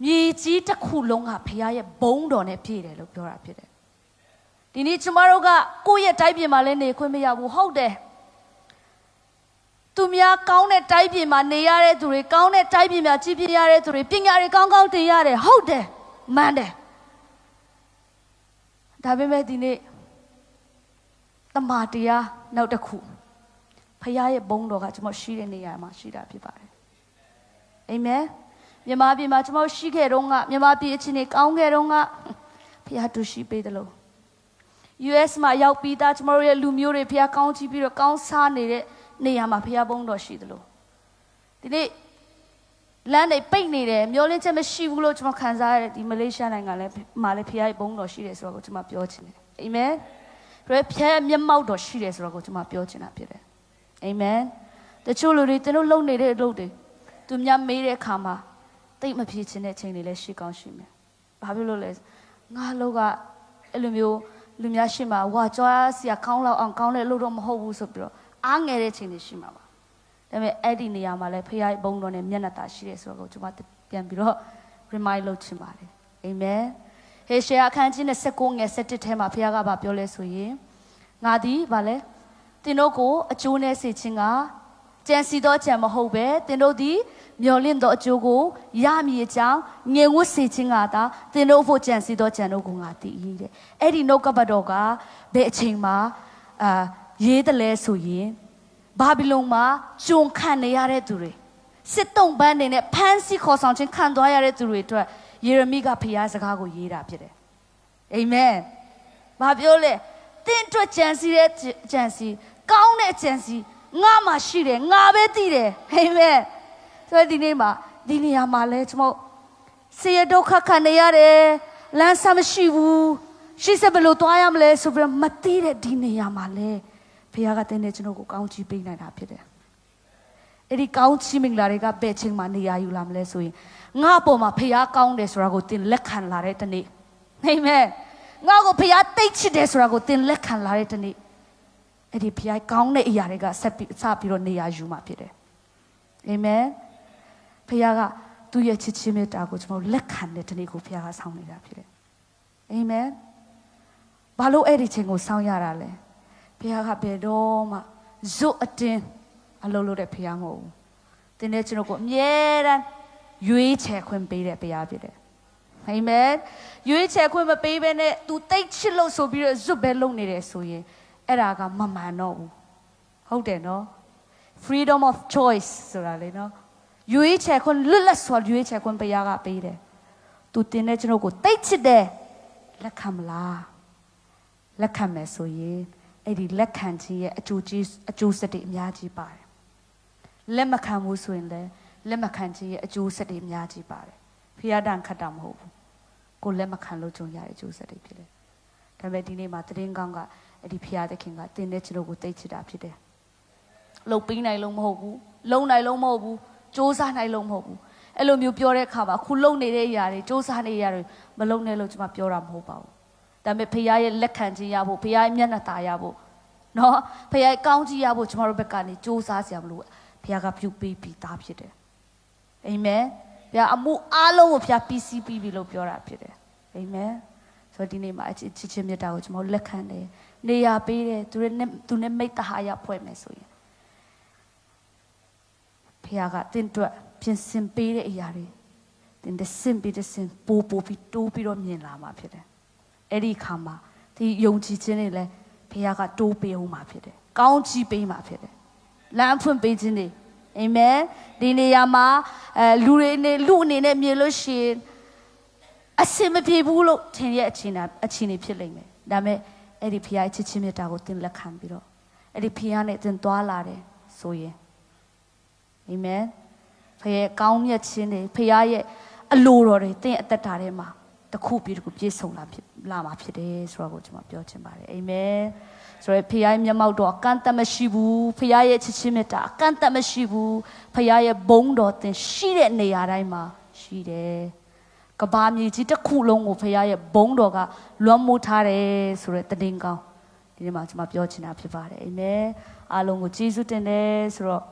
S1: မြေကြီးတစ်ခုလုံးကဘုရားရဲ့ဘုန်းတော်နဲ့ပြည့်တယ်လို့ပြောတာဖြစ်တယ်ဒီနေ့ကျမတို့ကကိုယ့်ရဲ့တိုင်းပြည်မှာလည်းနေခွင့်မရဘူးဟုတ်တယ်သူများကောင်းတဲ့တိုင်းပြည်မှာနေရတဲ့သူတွေကောင်းတဲ့တိုင်းပြည်မှာကြီးပြင်းရတဲ့သူတွေပညာတွေကောင်းကောင်းသင်ရတယ်ဟုတ်တယ်မှန်တယ်ဒါပေမဲ့ဒီနေ့တမန်တရားနောက်တစ်ခုဖခင်ရဲ့ဘုန်းတော်ကကျွန်တော်ရှိတဲ့နေရာမှာရှိတာဖြစ်ပါတယ်အာမင်မြန်မာပြည်မှာကျွန်တော်ရှိခဲ့တော့ကမြန်မာပြည်အချင်းတွေကောင်းခဲ့တော့ကဖခင်တူရှိပေးတယ်လို့ US မှာရောက်ပြီးသားကျွန်တော်ရဲ့လူမျိုးတွေဖခင်ကောင်းချီးပြီးတော့ကောင်းစားနေတဲ့နေရာမှာဖခင်ဘုန်းတော်ရှိတယ်လို့ဒီနေ့လမ်းတွေပိတ်နေတယ်မျောလင်းချက်မရှိဘူးလို့ကျွန်တော်ခံစားရတယ်ဒီမလေးရှားနိုင်ငံလည်းမှာလည်းဖခင်ရဲ့ဘုန်းတော်ရှိတယ်ဆိုတော့ကိုကျွန်မပြောချင်တယ်အာမင်ဖခင်မျက်မှောက်တော်ရှိတယ်ဆိုတော့ကိုကျွန်မပြောချင်တာဖြစ်တယ်အာမင်တချို့လူတွေသူတို့လုံနေတဲ့အလုပ်တွေသူများမေးတဲ့အခါမှာတိတ်မဖြစ်ချင်တဲ့အချိန်တွေလည်းရှိကောင်းရှိမယ်ဘာဖြစ်လို့လဲငါလောကအဲ့လိုမျိုးလူများရှိမှာဝါကြွားစရာကောင်းလောက်အောင်ကောင်းတဲ့အလုပ်တော့မဟုတ်ဘူးဆိုပြီးတော့အားငယ်တဲ့အချိန်တွေရှိမှာပါဒါပေမဲ့အဲ့ဒီနေရာမှာလည်းဖခင်ဘုန်းတော်နဲ့မျက်နှာသာရှိတယ်ဆိုတော့ကျွန်မပြန်ပြီးတော့ remind လုပ်ချင်ပါတယ်အာမင်ဟေရှာယအခန်းကြီး29ငယ်17ထဲမှာဖခင်ကပြောလဲဆိုရင်ငါသည်ဗာလဲသင်တို့ကိုအကျိုးနဲ့စေခြင်းကကြံစီသောကြံမဟုတ်ပဲသင်တို့သည်မျော်လင့်သောအကျိုးကိုရမည်အကြောင်းငြိမ်ဝတ်စေခြင်းကသာသင်တို့ဖို့ကြံစီသောကြံတို့ကိုငါသိ၏တဲ့အဲ့ဒီနှုတ်ကပတ်တော်ကဘယ်အချိန်မှာရေးတယ်လဲဆိုရင်ဘာဘီလုံမှာဂျုံခံနေရတဲ့သူတွေစစ်တုံးပန်းနေနဲ့ဖမ်းဆီးခေါ်ဆောင်ခြင်းခံသွားရတဲ့သူတွေအတွက်ယေရမိကဖခင်စကားကိုရေးတာဖြစ်တယ်အာမင်ဘာပြောလဲသင်အတွက်ကြံစီတဲ့ကြံစီကောင်းတဲ့ကြံစီငါမှရှိတယ်ငါပဲသိတယ်အာမင်ဆိုတော့ဒီနေ့မှာဒီနေရာမှာလဲကျွန်တော်ဆေးဒုက္ခခံနေရတယ်လမ်းဆမ်းမရှိဘူးရှိစဘယ်လိုသွားရမလဲဆိုပြီးမသိတဲ့ဒီနေရာမှာလဲဘုရားကတဲ့ကျွန်တော်ကိုကောင်းချီးပေးနိုင်တာဖြစ်တယ်အဲ့ဒီကောင်းချီးမင်္ဂလာတွေကဘယ်ချိန်မှနေရာယူလာမလဲဆိုရင်ငါ့အပေါ်မှာဘုရားကောင်းတယ်ဆိုတာကိုသင်လက်ခံလာတဲ့တနေ့အာမင်ငါ့ကိုဘုရားတိတ်ချစ်တယ်ဆိုတာကိုသင်လက်ခံလာတဲ့တနေ့အဲ့ဒီဘုရားကောင်းတဲ့အရာတွေကစပြီးတော့နေရာယူမှာဖြစ်တယ်အာမင်ဘုရားကသူ့ရဲ့ချစ်ချင်းမေတ္တာကိုကျွန်တော်လက်ခံတဲ့တနေ့ကိုဘုရားကဆောင်နေတာဖြစ်တယ်အာမင်ဘာလို့အဲ့ဒီချိန်ကိုဆောင်ရတာလဲဘုရားကဘယ်တော့မှဇွတ်အတင်းအလုပ်လုပ်တဲ့ဘုရားမဟုတ်ဘူးသင်နဲ့ကျွန်တော်ကိုအမြဲတမ်းရွေးချယ်ခွင့်ပေးတဲ့ဘုရားဖြစ်တယ်အာမင်ရွေးချယ်ခွင့်မပေးဘဲနဲ့ तू တိတ်ချစ်လို့ဆိုပြီးတော့ဇွတ်ပဲလုပ်နေတယ်ဆိုရင်အဲ့ဒါကမမှန်တော့ဘူးဟုတ်တယ်နော် freedom of choice ဆိုတာလေနော်ရွေးချယ်ခွင့်လွတ်လပ်စွာရွေးချယ်ခွင့်ဘုရားကပေးတယ်သူတင်တဲ့ကျွန်တော်ကိုတိတ်ချစ်တယ်လက်ခံမလားလက်ခံမယ်ဆိုရင်အဲ့ဒီလက်ခံခြင်းရဲ့အကျိုးဆက်တွေအများကြီးပါတယ်လက်မခံဘူးဆိုရင်လည်းလက်မခံခြင်းရဲ့အကျိုးဆက်တွေအများကြီးပါတယ်ဘုရားတန်ခတ်တာမဟုတ်ဘူးကိုလက်မခံလို့ကြုံရတဲ့အကျိုးဆက်တွေဖြစ်တယ်ဒါပေမဲ့ဒီနေ့မှာသတင်းကောင်းက အဲ့ဒီဖခင်သခင်ကတင်းတဲ့ကျွန်တော်ကိုတိတ်ချစ်တာဖြစ်တယ်လှုပ်ပေးနိုင်လို့မဟုတ်ဘူးလုံနိုင်လို့မဟုတ်ဘူးစ조사နိုင်လို့မဟုတ်ဘူးအဲ့လိုမျိုးပြောတဲ့အခါမှာခုလုံနေတဲ့အရာတွေစ조사နေတဲ့အရာတွေမလုံနဲ့လို့ကျွန်မပြောတာမဟုတ်ပါဘူးဒါပေမဲ့ဖခင်ရဲ့လက်ခံခြင်းရဖို့ဖခင်ရဲ့မျက်နှာသာရဖို့နော်ဖခင်ကောင်းကြီးရဖို့ကျွန်တော်တို့ဘက်ကနေစ조사စရာမလိုဖခင်ကပြုပေးပြီးသားဖြစ်တယ်အာမင်ဖခင်အမှုအားလုံးကိုဖခင်ပြီးစီးပြီးပြီလို့ပြောတာဖြစ်တယ်အာမင်ဆိုတော့ဒီနေ့မှာချစ်ချင်းမြတ်တာကိုကျွန်တော်လက်ခံတယ်နေရာပေးတယ်သူနဲ့မိတ္တဟာရဖွဲ့မယ်ဆိုရင်ဖခင်ကတင်းတွက်ပြင်ဆင်ပေးတဲ့အရာတွေတင်းတဲ့စင်ပြီးတဲ့စင်ပိုပြီးတိုးပြီးတော့မြင်လာမှာဖြစ်တယ်အဲ့ဒီခါမှာဒီယုံကြည်ခြင်းတွေလည်းဖခင်ကတိုးပေးအောင်မှာဖြစ်တယ်ကောင်းချီးပေးမှာဖြစ်တယ်လမ်းဖွင့်ပေးခြင်းတွေအာမင်ဒီနေရာမှာလူအနေနဲ့မြင်လို့ရှိရင်အစင်မပြေဘူးလို့ထင်ရဲ့အခြေအနေဖြစ်လိမ့်မယ်ဒါပေမဲ့အဲ့ဒီဖခင်ရဲ့ချစ်ချင်းမြတ်တာကိုသင်လက်ခံပြီးတော့အဲ့ဒီဖခင်နဲ့သင်သွားလာတယ်ဆိုရင်အာမင်ဖခင်ကောင်းမြတ်ခြင်းတွေဖခင်ရဲ့အလိုတော်တွေသင်အသက်တာထဲမှာတစ်ခုပြီးတစ်ခုပြည့်စုံလာမှာဖြစ်တယ်ဆိုတော့ကိုကျွန်မပြောချင်ပါတယ်အာမင်ဆိုရယ်ဖခင်ရဲ့မျက်မှောက်တော်အကန့်အသတ်မရှိဘူးဖခင်ရဲ့ချစ်ချင်းမြတ်တာအကန့်အသတ်မရှိဘူးဖခင်ရဲ့ဘုန်းတော်သင်ရှိတဲ့နေရာတိုင်းမှာရှိတယ်ကဘာမြေကြီးတစ်ခုလုံးကိုဖခင်ရဲ့ဘုန်းတော်ကလွှမ်းမိုးထားတယ်ဆိုရယ်တည်င်းကောင်းဒီနေ့မှာကျွန်မပြောချင်တာဖြစ်ပါတယ်အာမင်အားလုံးကိုကျေးဇူးတင်တယ်ဆိုတော့